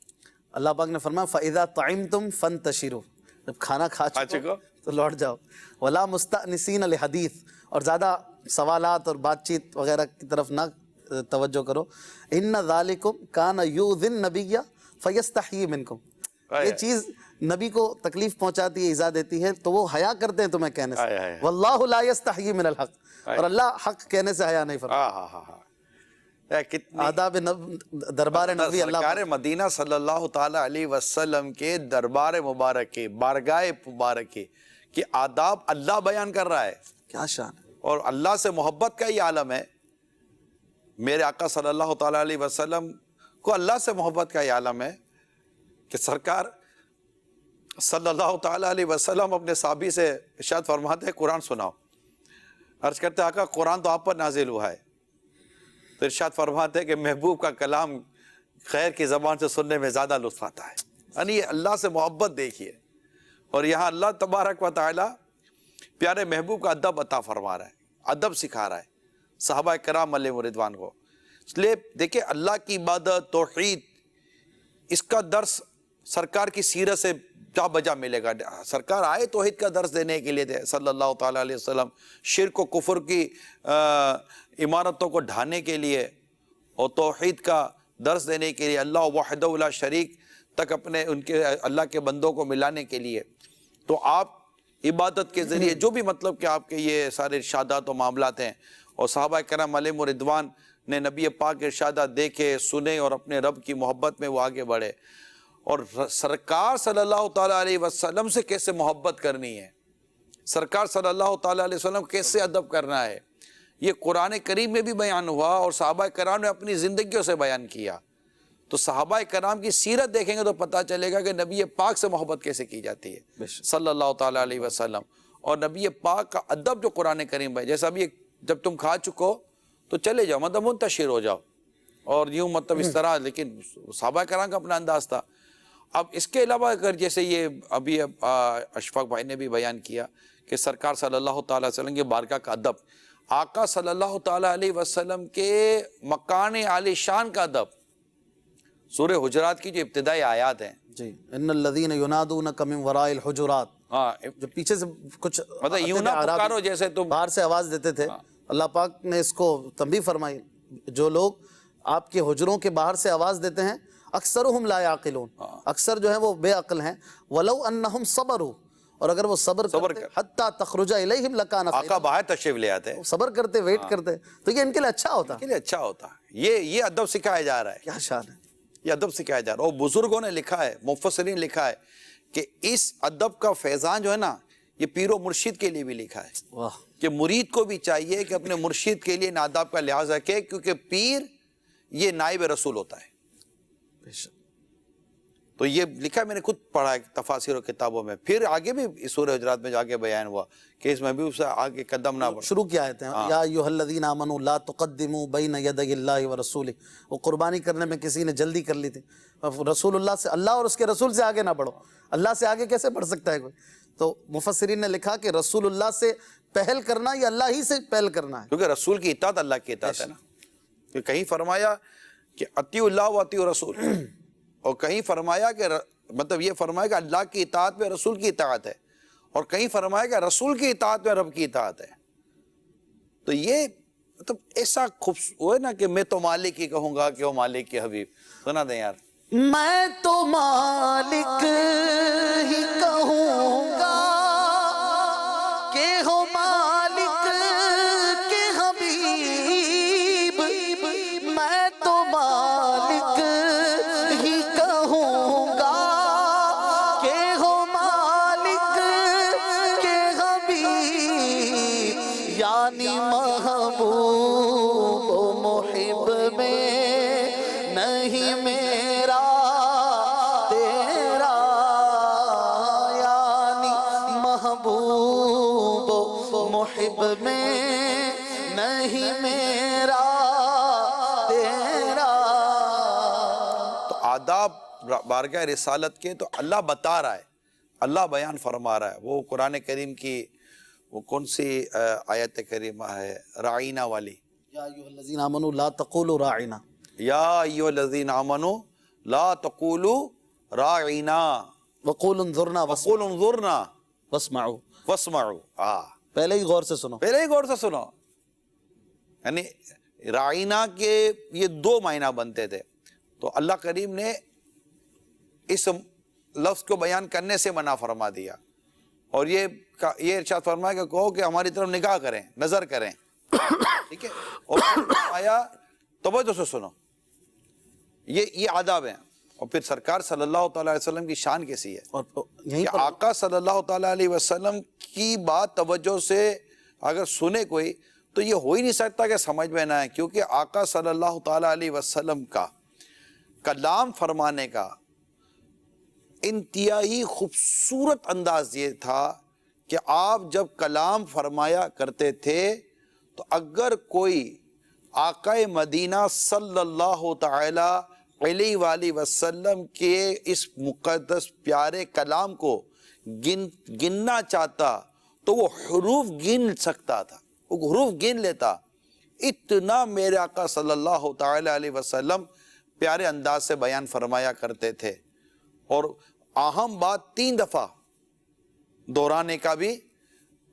اللہ پاک نے فرمایا فَإِذَا طَعِمْتُمْ فَانْتَشِرُوا, جب کھانا کھا چکو تو لوٹ جاؤ. وَلَا مُسْتَأْنِسِينَ لِحَدِيث, اور زیادہ سوالات اور بات چیت وغیرہ کی طرف نہ توجہ کرو. إِنَّ ذَلِكُمْ كَانَ يُؤْذِي النَّبِيَّ فَيَسْتَحْيِي مِنْكُمْ, یہ چیز نبی کو تکلیف پہنچاتی ہے، ایذا دیتی ہے، تو وہ حیا کرتے ہیں تمہیں کہنے آئے سے. آئے. واللہ لا یستحیی من الحق، اور اللہ حق کہنے سے حیا نہیں فرماتا. ہاں ہاں ہاں ہاں. کتنی آداب دربار نبوی اللہ سرکار مدینہ صلی اللہ تعالی علیہ وسلم کے دربار مبارک کے، بارگاہ مبارک کے آداب اللہ بیان کر رہا ہے. کیا شان ہے. اور اللہ سے محبت کا یہ عالم ہے. میرے آقا صلی اللہ تعالی علیہ وسلم کو اللہ سے محبت کا یہ عالم ہے کہ سرکار صلی اللہ تعالی علیہ وسلم اپنے صحابی سے ارشاد فرماتے ہیں قرآن سناؤ. عرض کرتے ہیں آقا قرآن تو آپ پر نازل ہوا ہے. تو ارشاد فرماتے ہیں کہ محبوب کا کلام خیر کی زبان سے سننے میں زیادہ لطف آتا ہے. یعنی یہ اللہ سے محبت دیکھیے. اور یہاں اللہ تبارک و تعالی پیارے محبوب کا ادب عطا فرما رہا ہے، ادب سکھا رہا ہے صحابہ کرام علیہ رضوان کو. اس لیے دیکھیں اللہ کی عبادت، توحید، اس کا درس سرکار کی سیرت سے جا بجا ملے گا. سرکار آئے توحید کا درس دینے کے لیے تھے صلی اللہ تعالیٰ علیہ وسلم، شرک و کفر کی عمارتوں کو ڈھانے کے لیے اور توحید کا درس دینے کے لیے، اللہ وحدہ لا شریک تک اپنے ان کے اللہ کے بندوں کو ملانے کے لیے. تو آپ عبادت کے ذریعے جو بھی مطلب کہ آپ کے یہ سارے ارشادات و معاملات ہیں، اور صحابہ کرام علیہ رضوان نے نبی پاک کے ارشادات دیکھے، سنے اور اپنے رب کی محبت میں وہ آگے بڑھے. اور سرکار صلی اللہ تعالیٰ علیہ وسلم سے کیسے محبت کرنی ہے، سرکار صلی اللہ تعالیٰ علیہ وسلم کیسے ادب کرنا ہے، یہ قرآن کریم میں بھی بیان ہوا اور صحابہ کرام نے اپنی زندگیوں سے بیان کیا. تو صحابہ کرام کی سیرت دیکھیں گے تو پتہ چلے گا کہ نبی پاک سے محبت کیسے کی جاتی ہے صلی اللہ تعالیٰ علیہ وسلم. اور نبی پاک کا ادب جو قرآن کریم ہے، جیسا ابھی جب تم کھا چکو تو چلے جاؤ، مطلب منتشر ہو جاؤ، اور یوں مطلب اس طرح. لیکن صحابہ کرام کا اپنا انداز تھا. اب اس کے علاوہ اگر جیسے یہ ابھی اشفاق بھائی نے بھی بیان کیا کہ سرکار صلی اللہ تعالیٰ علیہ وسلم کے بارگاہ کا ادب، آقا صلی اللہ تعالیٰ علیہ وسلم کے مکان عالی شان کا ادب، سورہ حجرات کی جو ابتدائی آیات ہیں، جی ان الذین ینادونک من وراء الحجرات، ہاں جو پیچھے سے کچھ مطلب یوں نہ پکارو جیسے تم باہر سے آواز دیتے تھے. اللہ پاک نے اس کو تنبیہ فرمائی، جو لوگ آپ کے حجروں کے باہر سے آواز دیتے ہیں اکثرهم لا یعقلون، اکثر جو ہیں وہ بے عقل ہیں. ولو انہم صبروا، اور اگر وہ صبر کرتے حتی تخرج الیہم لکان خیرا، آقا باہر تشریف لے آتے ہیں، صبر کرتے، ویٹ کرتے، تو یہ ان کے لیے اچھا ہوتا. کے لیے اچھا ہوتا. یہ ادب سکھایا جا رہا ہے، کیا شان ہے. یہ ادب سکھایا جا رہا ہے. اور بزرگوں نے لکھا ہے، مفسرین لکھا ہے کہ اس ادب کا فیضان جو ہے نا، یہ پیر و مرشد کے لیے بھی لکھا ہے. واہ، کہ مرید کو بھی چاہیے کہ اپنے مرشد کے لیے ان آداب کا لحاظ رکھے، کیونکہ پیر یہ نائب رسول ہوتا ہے. بے شک. تو یہ لکھا ہے، میں نے خود پڑھا ہے تفاسیر و کتابوں میں. پھر آگے بھی سورہ حجرات میں جا کے بیان ہوا کہ اس محبوب سے آگے قدم نہ بڑھ. شروع کیا آیتیں، یا ایھا الذین آمنوا لا تقدموا بین یدی اللہ ورسولہ. وہ قربانی کرنے میں کسی نے جلدی کر لی تھی. رسول اللہ سے، اللہ اور اس کے رسول سے آگے نہ بڑھو. اللہ سے آگے کیسے بڑھ سکتا ہے کوئی؟ تو مفسرین نے لکھا کہ رسول اللہ سے پہل کرنا یا اللہ ہی سے پہل کرنا ہے، کیونکہ رسول کی اطاعت اللہ کی اطاعت ہے نا. کہ کہیں فرمایا کہ اطیعوا اللہ و اطیعوا رسول، اور کہیں فرمایا کہ مطلب یہ فرمایا کہ اللہ کی اطاعت میں رسول کی اطاعت ہے، اور کہیں فرمایا کہ رسول کی اطاعت میں رب کی اطاعت ہے. تو یہ مطلب ایسا خوبصورت ہے نا کہ میں تو مالک ہی کہوں گا کہ وہ مالک کے حبیب. سنا دیں یار. میں تو مالک ہی کہوں گا کہ ہو مالک کے حبیب. میں تو مالک ہی کہوں گا کہ ہو مالک کے حبیب. یعنی محبوب و محب میں نہیں میرا تیرا، یعنی محبوب و محب میں نہیں میرا تیرا. تو آداب بارگاہ رسالت کے تو اللہ بتا رہا ہے، اللہ بیان فرما رہا ہے. وہ قرآن کریم کی وہ کون سی آیت کریمہ ہے، رعینا والی، یا ایھا الذین آمنوا لا تقولوا راعنا، یا ایھا الذین آمنوا لا تقولوا راعنا وقولوا انظرنا وقولوا انظرنا واسمعوا. واسمعوا. پہلے ہی غور سے سنو. پہلے ہی غور سے سنو. یعنی رعینا کے یہ دو معنی بنتے تھے. تو اللہ کریم نے اس لفظ کو بیان کرنے سے منع فرما دیا، اور یہ ارشاد فرمایا کہ کہو کہ ہماری طرف نگاہ کریں، نظر کریں، ٹھیک ہے، اور آیا توجہ سے سنو، یہ آداب ہیں۔ اور پھر سرکار صلی اللہ تعالیٰ علیہ وسلم کی شان کیسی ہے، اور یہیں کہ پر آقا صلی اللہ تعالیٰ علیہ وسلم کی بات توجہ سے اگر سنے کوئی تو یہ ہو ہی نہیں سکتا کہ سمجھ میں نہ آئے، کیونکہ آقا صلی اللہ تعالیٰ علیہ وسلم کا کلام فرمانے کا انتہائی خوبصورت انداز یہ تھا کہ آپ جب کلام فرمایا کرتے تھے تو اگر کوئی آقا مدینہ صلی اللہ تعالی علیہ وآلہ وسلم کے اس مقدس پیارے کلام کو گننا چاہتا تو وہ حروف گن سکتا تھا، وہ حروف گن لیتا، اتنا میرے آقا صلی اللہ تعالی علیہ وسلم پیارے انداز سے بیان فرمایا کرتے تھے۔ اور اہم بات 3 دفعہ دہرانے کا بھی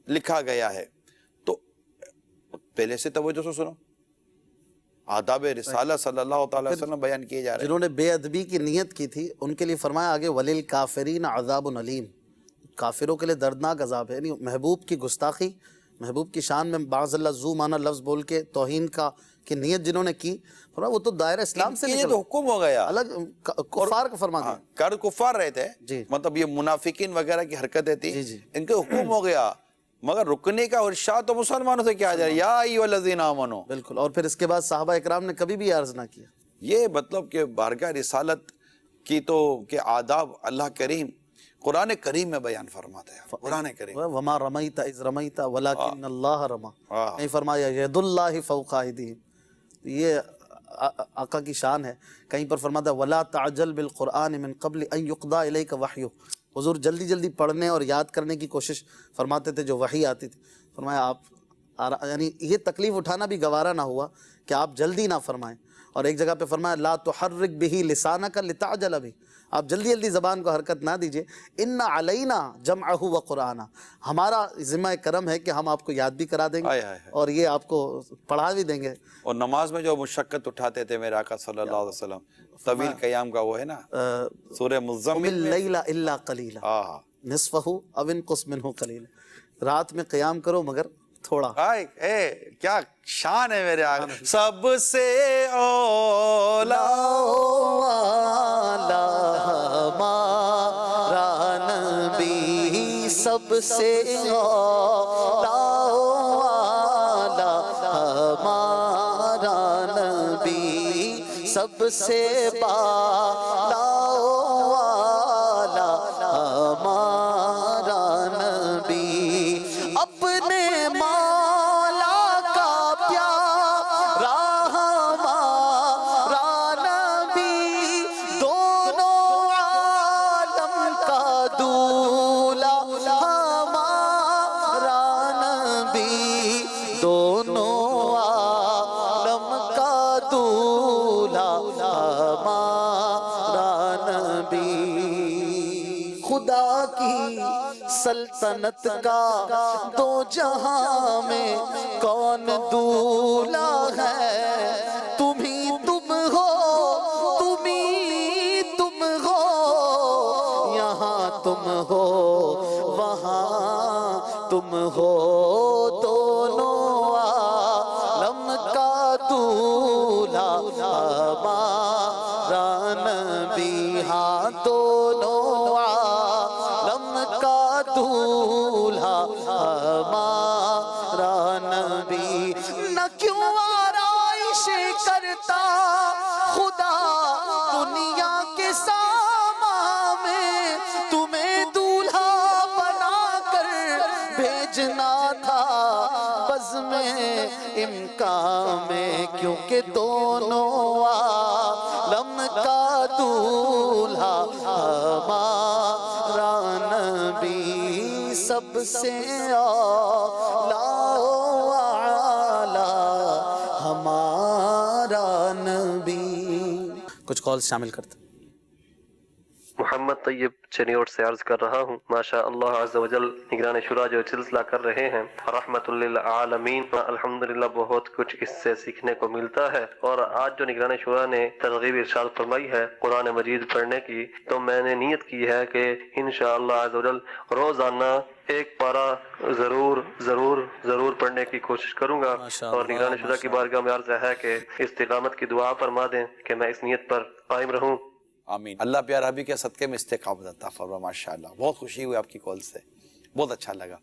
لکھا گیا ہے، تو پہلے سے توجہ سے سنو، آداب رسالہ صلی اللہ تعالی وسلم بیان کیے جا رہے ہیں۔ جنہوں نے بے ادبی کی نیت کی تھی ان کے لیے فرمایا آگے وَلِلْكَافِرِينَ عَذَابٌ علیم، کافروں کے لیے دردناک عذاب ہے، یعنی محبوب کی گستاخی، محبوب کی شان میں بعض اللہ زو مانا لفظ بول کے توہین کی نیت جنہوں نے کی، فرمایا وہ تو دائرہ اسلام سے یہ تو حکم ہو گیا، الگ کفار کا فرما دیا۔ کر کفار رہے تھے، جی۔ مطلب یہ منافقین وغیرہ کی حرکتیں تھی، جی جی۔ ان کے حکم ہو گیا، مگر رکنے کا ارشاد تو مسلمانوں سے کیا جائے، یا ایھا الذین آمنوا۔ بالکل، اور پھر اس کے بعد صحابہ اکرام نے کبھی بھی عرض نہ کیا۔ یہ مطلب کہ بارگاہ رسالت کی تو کہ آداب اللہ کریم قرآن کریم میں بیان فرماتا ہے، قرآن کریم۔ وما رمیت اذ رمیت ولکن اللہ رما، کہیں فرمایا ید اللہ فوق ایدیہم، یہ آقا کی شان ہے۔ کہیں پر فرماتا ہے ولا تعجل بالقرآن من قبل ان یقضى الیک وحیہ، حضور جلدی جلدی پڑھنے اور یاد کرنے کی کوشش فرماتے تھے جو وحی آتی تھی، فرمایا آپ یعنی یہ تکلیف اٹھانا بھی گوارا نہ ہوا کہ آپ جلدی نہ فرمائیں۔ اور ایک جگہ پہ فرمایا لا تحرک بہ لسانک لتعجل بہ، آپ جلدی جلدی زبان کو حرکت نہ دیجئے، ان علینا جمعہ و قرآنہ، ہمارا ذمہ کرم ہے کہ ہم آپ کو یاد بھی کرا دیں گے اور یہ آپ کو پڑھا بھی دیں گے۔ اور نماز میں جو مشقت اٹھاتے تھے میرے آقا صلی اللہ علیہ وسلم، طویل قیام کا وہ ہے نا سورہ مزمل میں، اللیل الا قلیلا نصفہ او انقص منہ قلیلا، رات میں قیام کرو مگر تھوڑا۔ کیا شان ہے میرے آقا، سب سے اولا ہمارا نبی، سب سے اولا ہمارا نبی، سب سے بالا ہمارا نبی، اپنے مولا کا پیارا ہمارا نبی، دونوں عالم کا دولا ہمارا نبی، دونوں عالم کا دولا ہمارا نبی، خدا کی سلطنت کا دو جہاں میں کون دولا ہے، تم ہی تم ہو، تم ہی تم ہو، یہاں تم ہو وہاں تم ہو، دونوں عالم کا دولا ہمارا نبی، ہاں دونوں عالم کا دولہا ہمارا نبی، نہ کیوں آرائش کرتا خدا دنیا کے سامان میں، تمہیں دولہا بنا کر بھیجنا تھا بزم امکان میں، کیونکہ دونوں عالم کا دولہا ہمارا نبی، سب سے اعلیٰ ہمارا نبی۔ کچھ کالز شامل کرتے ہیں۔ محمد محمد طیب چنیوٹ سے عرض کر رہا ہوں. ماشاء اللہ عز و جل نگران شورا جو سلسلہ کر رہے ہیں رحمت للعالمین، الحمدللہ بہت کچھ اس سے سیکھنے کو ملتا ہے. اور آج جو نگران شورا نے ترغیب ارشاد فرمائی ہے قرآن مجید پڑھنے کی، تو میں نے نیت کی ہے کہ انشاءاللہ عز و جل روزانہ ایک پارہ ضرور پڑھنے کی کوشش کروں گا. اور نگران شورا کی بارگاہ میں عرض ہے کہ استقامت کی دعا فرما دیں کہ میں اس نیت پر قائم رہوں. آمین. اللہ پیارا حبیب کے صدقے میں استقامت عطا فرما. ماشاءاللہ بہت خوشی ہوئی آپ کی کال سے، بہت اچھا لگا.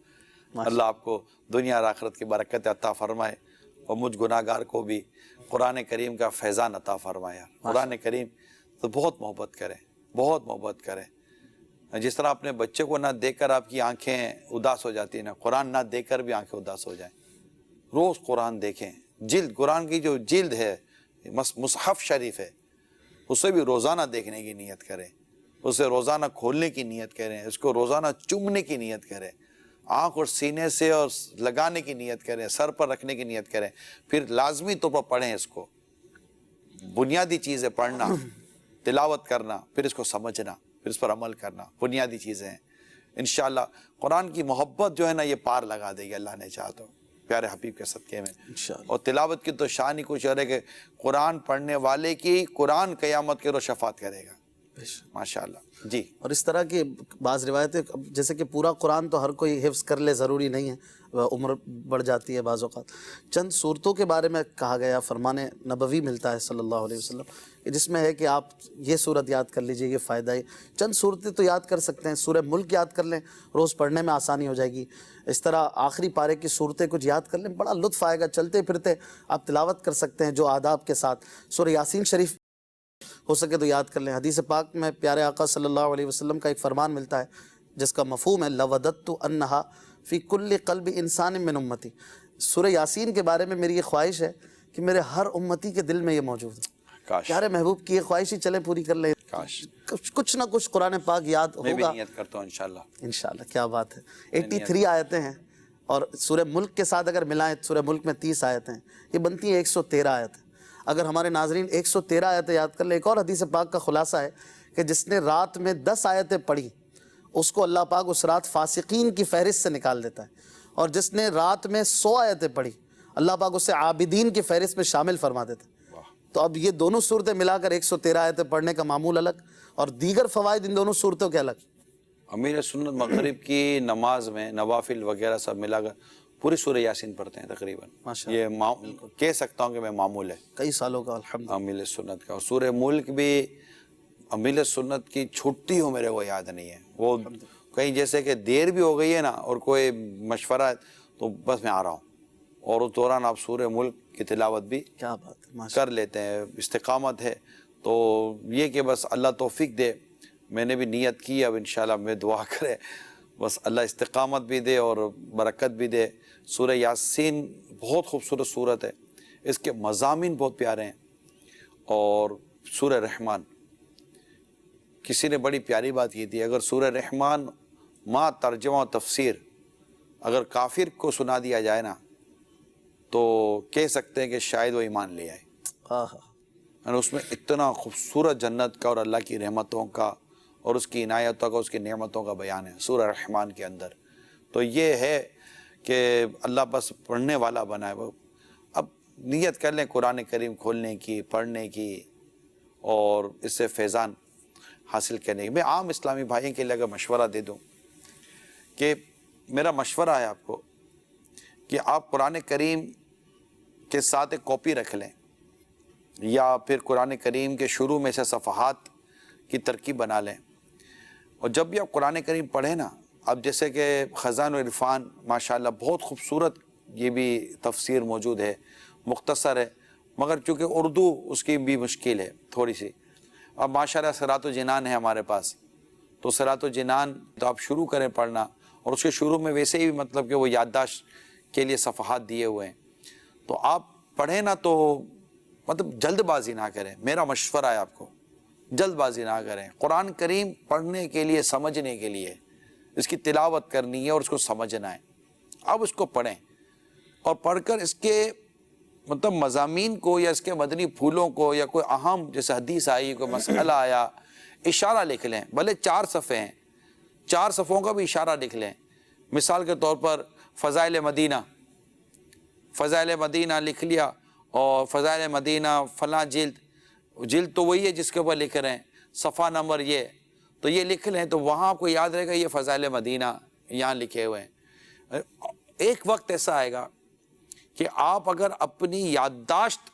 اللہ آپ کو دنیا اور آخرت کی برکت عطا فرمائے اور مجھ گناہگار کو بھی قرآن کریم کا فیضان عطا فرمائے. قرآن کریم تو بہت محبت کریں، بہت محبت کریں. جس طرح اپنے بچے کو نہ دیکھ کر آپ کی آنکھیں اداس ہو جاتی ہیں نا، قرآن نہ دیکھ کر بھی آنکھیں اداس ہو جائیں. روز قرآن دیکھیں. جلد قرآن کی جو جلد ہے مصحف شریف ہے، اسے بھی روزانہ دیکھنے کی نیت کریں، اسے روزانہ کھولنے کی نیت کریں، اس کو روزانہ چومنے کی نیت کریں، آنکھ اور سینے سے اور لگانے کی نیت کریں، سر پر رکھنے کی نیت کریں. پھر لازمی طور پر پڑھیں اس کو. بنیادی چیزیں پڑھنا، تلاوت کرنا، پھر اس کو سمجھنا، پھر اس پر عمل کرنا، بنیادی چیزیں ہیں. انشاءاللہ قرآن کی محبت جو ہے نا یہ پار لگا دے گی اللہ نے چاہا تو پیارے حبیب کے صدقے میں. اور تلاوت کی تو شان ہی کچھ اور ہے کہ قرآن پڑھنے والے کی قرآن قیامت کے روز شفاعت کرے گا. ماشاءاللہ. جی. اور اس طرح کی بعض روایتیں، جیسے کہ پورا قرآن تو ہر کوئی حفظ کر لے ضروری نہیں ہے، عمر بڑھ جاتی ہے بعض اوقات. چند صورتوں کے بارے میں کہا گیا، فرمان نبوی ملتا ہے صلی اللہ علیہ وسلم، جس میں ہے کہ آپ یہ صورت یاد کر لیجئے، یہ فائدہ ہے. چند صورتیں تو یاد کر سکتے ہیں. سورہ ملک یاد کر لیں، روز پڑھنے میں آسانی ہو جائے گی. اس طرح آخری پارے کی صورتیں کچھ یاد کر لیں، بڑا لطف آئے گا. چلتے پھرتے آپ تلاوت کر سکتے ہیں جو آداب کے ساتھ. سورہ یاسین شریف ہو سکے تو یاد کر لیں. حدیث پاک میں پیارے آقا صلی اللہ علیہ وسلم کا ایک فرمان ملتا ہے جس کا مفہوم ہے لَوَدَدْتُ أَنَّهَا فِي كُلِّ قَلْبِ إِنسَانٍ مِّنْ أُمَّتِي. سورہ یاسین کے بارے میں میری یہ خواہش ہے کہ میرے ہر امتی کے دل میں یہ موجود ہے. پیارے محبوب کی یہ خواہش ہی چلیں پوری کر لیں. کچھ نہ کچھ قرآن پاک یاد ہوگا. میں بھی نیت کرتا ہوں انشاءاللہ. انشاءاللہ. کیا بات ہے. 83 آیتیں ہیں اور سورہ ملک کے ساتھ اگر ملائیں، سورہ ملک میں 30 آیتیں ہیں، یہ بنتی ہیں 113 آیتیں. اگر ہمارے ناظرین 113 آیتیں یاد کر لیں. ایک اور حدیث پاک کا خلاصہ ہے کہ جس نے رات میں 10 آیتیں پڑھی اس کو اللہ پاک اس رات فاسقین کی فہرست سے نکال دیتا ہے، اور جس نے رات میں 100 آیتیں پڑھی اللہ پاک اسے عابدین کی فہرست میں شامل فرما دیتا ہے. تو اب یہ دونوں صورتیں ملا کر 113 آیتیں پڑھنے کا معمول الگ اور دیگر فوائد ان دونوں صورتوں کے الگ. امیر سنت مغرب کی نماز میں نوافل وغیرہ سب ملا کر پوری سورہ یاسین پڑھتے ہیں تقریباً. یہ کہہ سکتا ہوں کہ میں معمول ہے کئی سالوں کا الحمدللہ امیر سنت کا. اور سورہ ملک بھی امیر سنت کی چھٹی ہو میرے کو یاد نہیں ہے. وہ کہیں جیسے کہ دیر بھی ہو گئی ہے نا اور کوئی مشورہ ہے تو بس میں آ رہا ہوں، اور اس دوران آپ سورہ ملک کی تلاوت بھی کیا بات کر لیتے ہیں. استقامت ہے تو یہ کہ بس اللہ توفیق دے. میں نے بھی نیت کی، اب انشاءاللہ میں دعا کرے بس اللہ استقامت بھی دے اور برکت بھی دے. سورہ یاسین بہت خوبصورت صورت ہے، اس کے مضامین بہت پیارے ہیں. اور سورہ رحمان، کسی نے بڑی پیاری بات کی تھی، اگر سورہ رحمان ما ترجمہ و تفسیر اگر کافر کو سنا دیا جائے نا تو کہہ سکتے ہیں کہ شاید وہ ایمان لے آئے. یعنی اس میں اتنا خوبصورت جنت کا اور اللہ کی رحمتوں کا اور اس کی عنایتوں کا، اس کی نعمتوں کا بیان ہے سورہ رحمان کے اندر. تو یہ ہے کہ اللہ بس پڑھنے والا بنائے. اب نیت کر لیں قرآن کریم کھولنے کی، پڑھنے کی اور اس سے فیضان حاصل کرنے کی. میں عام اسلامی بھائیوں کے لیے اگر مشورہ دے دوں کہ میرا مشورہ ہے آپ کو کہ آپ قرآن کریم کے ساتھ ایک کاپی رکھ لیں، یا پھر قرآن کریم کے شروع میں سے صفحات کی ترکیب بنا لیں. اور جب بھی آپ قرآن کریم پڑھیں نا، اب جیسے کہ خزان و عرفان ماشاءاللہ بہت خوبصورت یہ بھی تفسیر موجود ہے، مختصر ہے، مگر چونکہ اردو اس کی بھی مشکل ہے تھوڑی سی. اب ماشاءاللہ صراط و جنان ہے ہمارے پاس، تو صراط و جنان تو آپ شروع کریں پڑھنا، اور اس کے شروع میں ویسے ہی مطلب کہ وہ یادداشت کے لیے صفحات دیے ہوئے ہیں. تو آپ پڑھیں نا تو مطلب جلد بازی نہ کریں. میرا مشورہ ہے آپ کو، جلد بازی نہ کریں. قرآن کریم پڑھنے کے لیے، سمجھنے کے لیے، اس کی تلاوت کرنی ہے اور اس کو سمجھنا ہے. اب اس کو پڑھیں اور پڑھ کر اس کے مطلب مضامین کو یا اس کے مدنی پھولوں کو یا کوئی اہم جیسے حدیث آئی، کوئی مسئلہ آیا، اشارہ لکھ لیں، بھلے 4 صفحے ہیں، 4 صفحوں کا بھی اشارہ لکھ لیں. مثال کے طور پر فضائل مدینہ، فضائل مدینہ لکھ لیا، اور فضائل مدینہ فلاں جلد تو وہی ہے جس کے اوپر لکھ رہے ہیں، صفحہ نمبر یہ، تو یہ لکھ لیں تو وہاں آپ کو یاد رہے گا یہ فضائل مدینہ یہاں لکھے ہوئے ہیں. ایک وقت ایسا آئے گا کہ آپ اگر اپنی یادداشت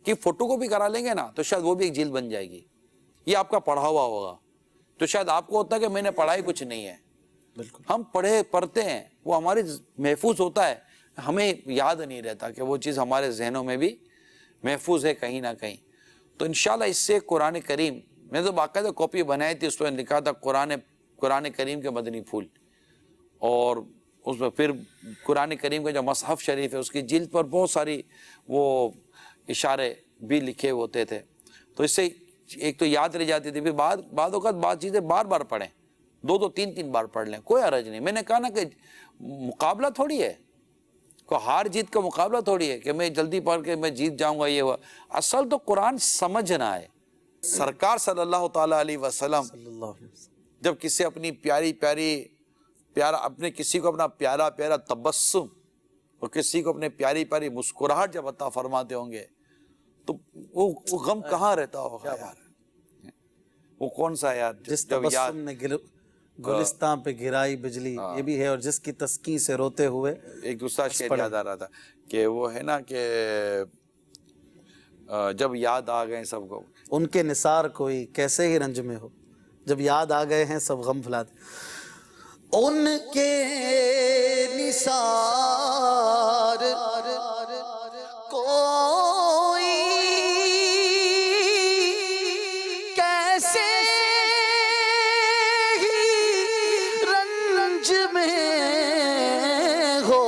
کی فوٹو کو بھی کرا لیں گے نا تو شاید وہ بھی ایک جلد بن جائے گی. یہ آپ کا پڑھا ہوا ہوگا تو شاید آپ کو ہوتا ہے کہ میں نے پڑھائی کچھ نہیں ہے. بالکل. ہم پڑھتے ہیں، وہ ہماری محفوظ ہوتا ہے، ہمیں یاد نہیں رہتا کہ وہ چیز ہمارے ذہنوں میں بھی محفوظ ہے کہیں نہ کہیں. تو انشاءاللہ اس سے قرآن کریم، میں تو باقاعدہ کاپی بنائی تھی، اس پہ لکھا تھا قرآن کریم کے مدنی پھول، اور اس میں پھر قرآن کریم کا جو مصحف شریف ہے اس کی جلد پر بہت ساری وہ اشارے بھی لکھے ہوتے تھے. تو اس سے ایک تو یاد رہ جاتی تھی، پھر بعد اوقات بعض چیزیں بار بار پڑھیں، 2 3 بار پڑھ لیں، کوئی حرج نہیں. میں نے کہا نا کہ مقابلہ تھوڑی ہے، کوئی ہار جیت کا مقابلہ تھوڑی ہے کہ میں جلدی پڑھ کے میں جیت جاؤں گا. یہ ہوا اصل تو قرآن سمجھنا ہے. سرکار صلی اللہ تعالیٰ علیہ وسلم جب کسی اپنی پیارا اپنے کسی کو اپنا پیارا تبسم اور کسی کو اپنے پیاری مسکراہٹ جب عطا فرماتے ہوں گے تو وہ غم کہاں رہتا ہوگا یار. وہ کون سا یار جس جب یاد تبسم نے گلستان پہ گرائی بجلی، یہ بھی ہے. اور جس کی تسکین سے روتے ہوئے ایک دوسرا شعر یاد آ رہا تھا کہ وہ ہے نا کہ جب یاد آ گئے سب کو، ان کے نثار کوئی کیسے ہی رنج میں ہو، جب یاد آ گئے ہیں سب غم بھلا دے. ان کے نثار کوئی کیسے ہی رنج میں ہو،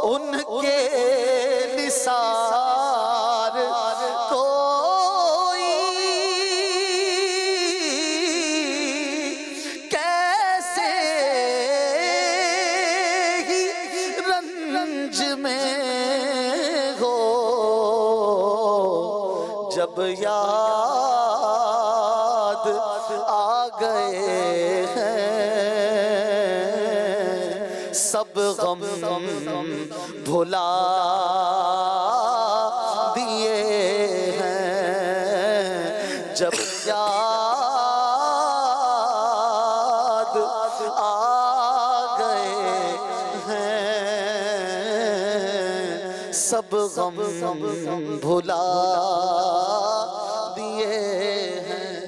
ان کے نثار کوئی کیسے ہی رنج میں ہو، جب یاد آ گئے ہیں سب غم بھلا دیے ہیں، جب یاد آ گئے ہیں سب غم بھلا دیے ہیں.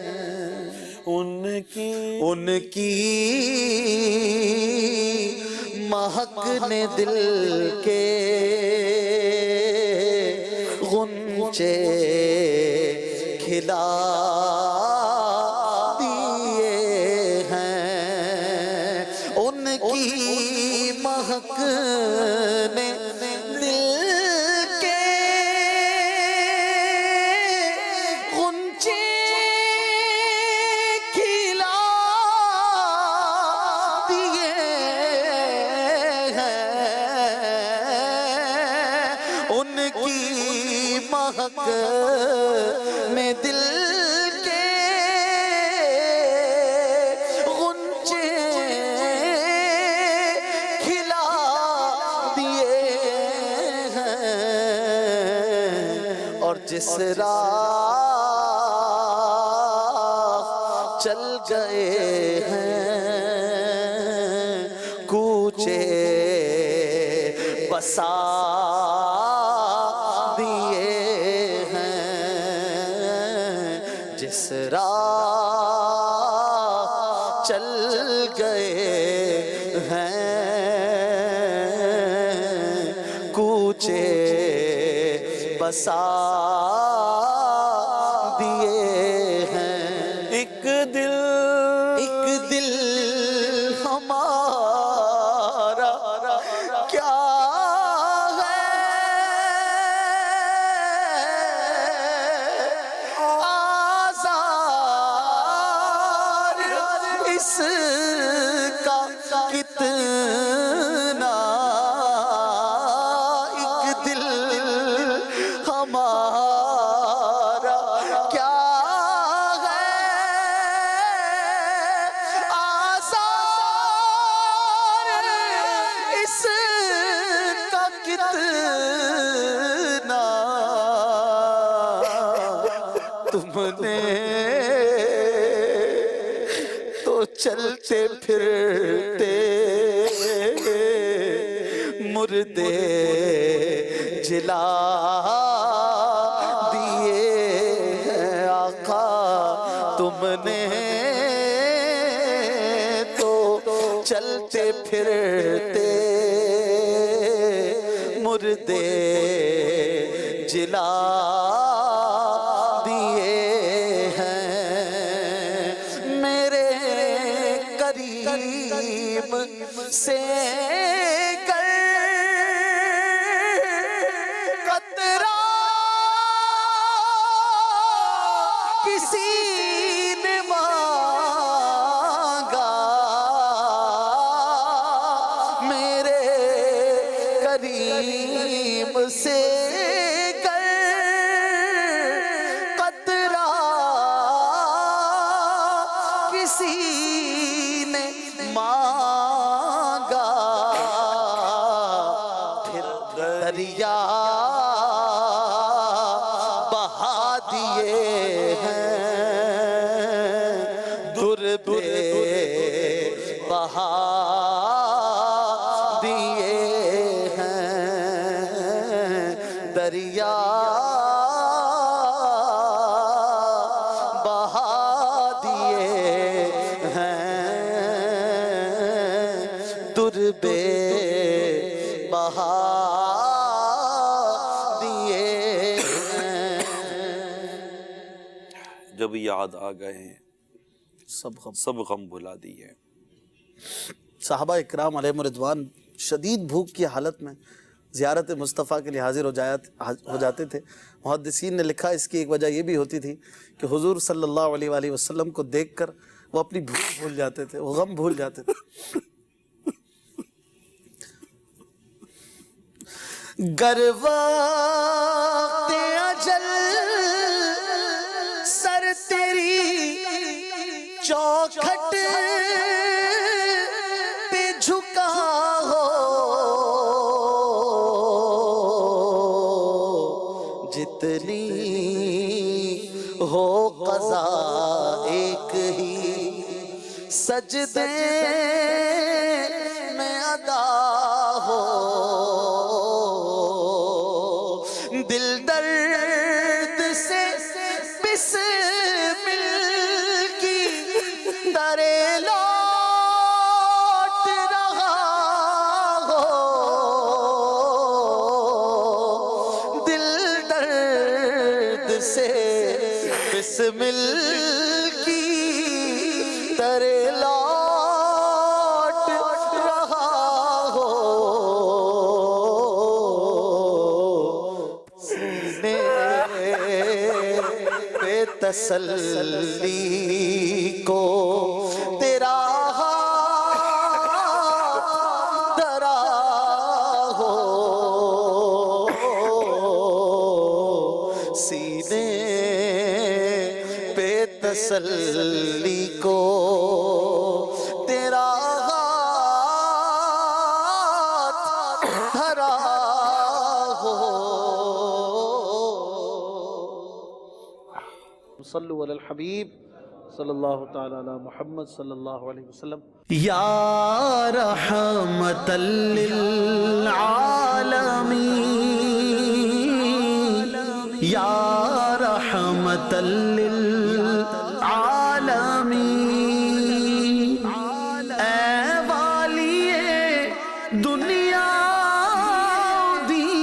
ان کی مہک نے دل کے غنچے کھلا دیے ہیں. ان کی مہک نے دل کے غنچے کھلا دیے ہیں. ان کی مہک نے دل کے غنچے کھلا دیے ہیں. اور جس راہ چل گئے ہیں کوچے بسا دیے ہیں. جس راہ چل گئے ہیں کوچے بسا دیے ہیں. ایک دل ہمارا کیا ہے آزار اس کا کتنا. ایک دل ہمارا نے تو چلتے پھرتے مردے جلا دیے ہیں آقا تم نے تو چلتے پھرتے مردے جلا دیے ہیں میرے قریب سے قطرہ کسی نے مانگا میرے قریب سے قطرہ کسی نے مانگا پھر دریا بہا دیے ہیں در پہ بہا دیے ہیں دریا بہا دیے ہیں در پہ بہا دیے ہیں جب یاد آ گئے ہیں سب غم بھلا دیے. صحابہ اکرام علیہم رضوان شدید بھوک کی حالت میں زیارت مصطفیٰ کے لیے حاضر ہو جاتے تھے. محدثین نے لکھا اس کی ایک وجہ یہ بھی ہوتی تھی کہ حضور صلی اللہ علیہ وآلہ وسلم کو دیکھ کر وہ اپنی بھوک بھول جاتے تھے, وہ غم بھول جاتے تھے. گر وقت اجل سر تیری چوکھٹ پہ جھکا ہو جتنی ہو قضا ایک ہی سجدے میں ادا ہو دل درد سے بسمل کی طرح لوٹ رہا ہو دل درد سے بسمل کی طرح لوٹ رہا ہو سینے پہ تسلی کو تیرا ہاتھ دھرا ہو سینے پہ تسلی کو تیرا ہاتھ دھرا ہو. صلو علی الحبیب صلی اللہ تعالی علی محمد صلی اللہ علیہ وسلم. یا رحمت للعالمین یا رحمت للعالمین اے والی دنیا دین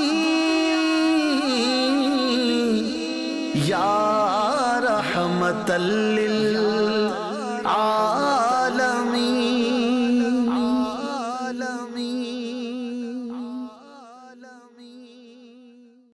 یا رحمت للعالمین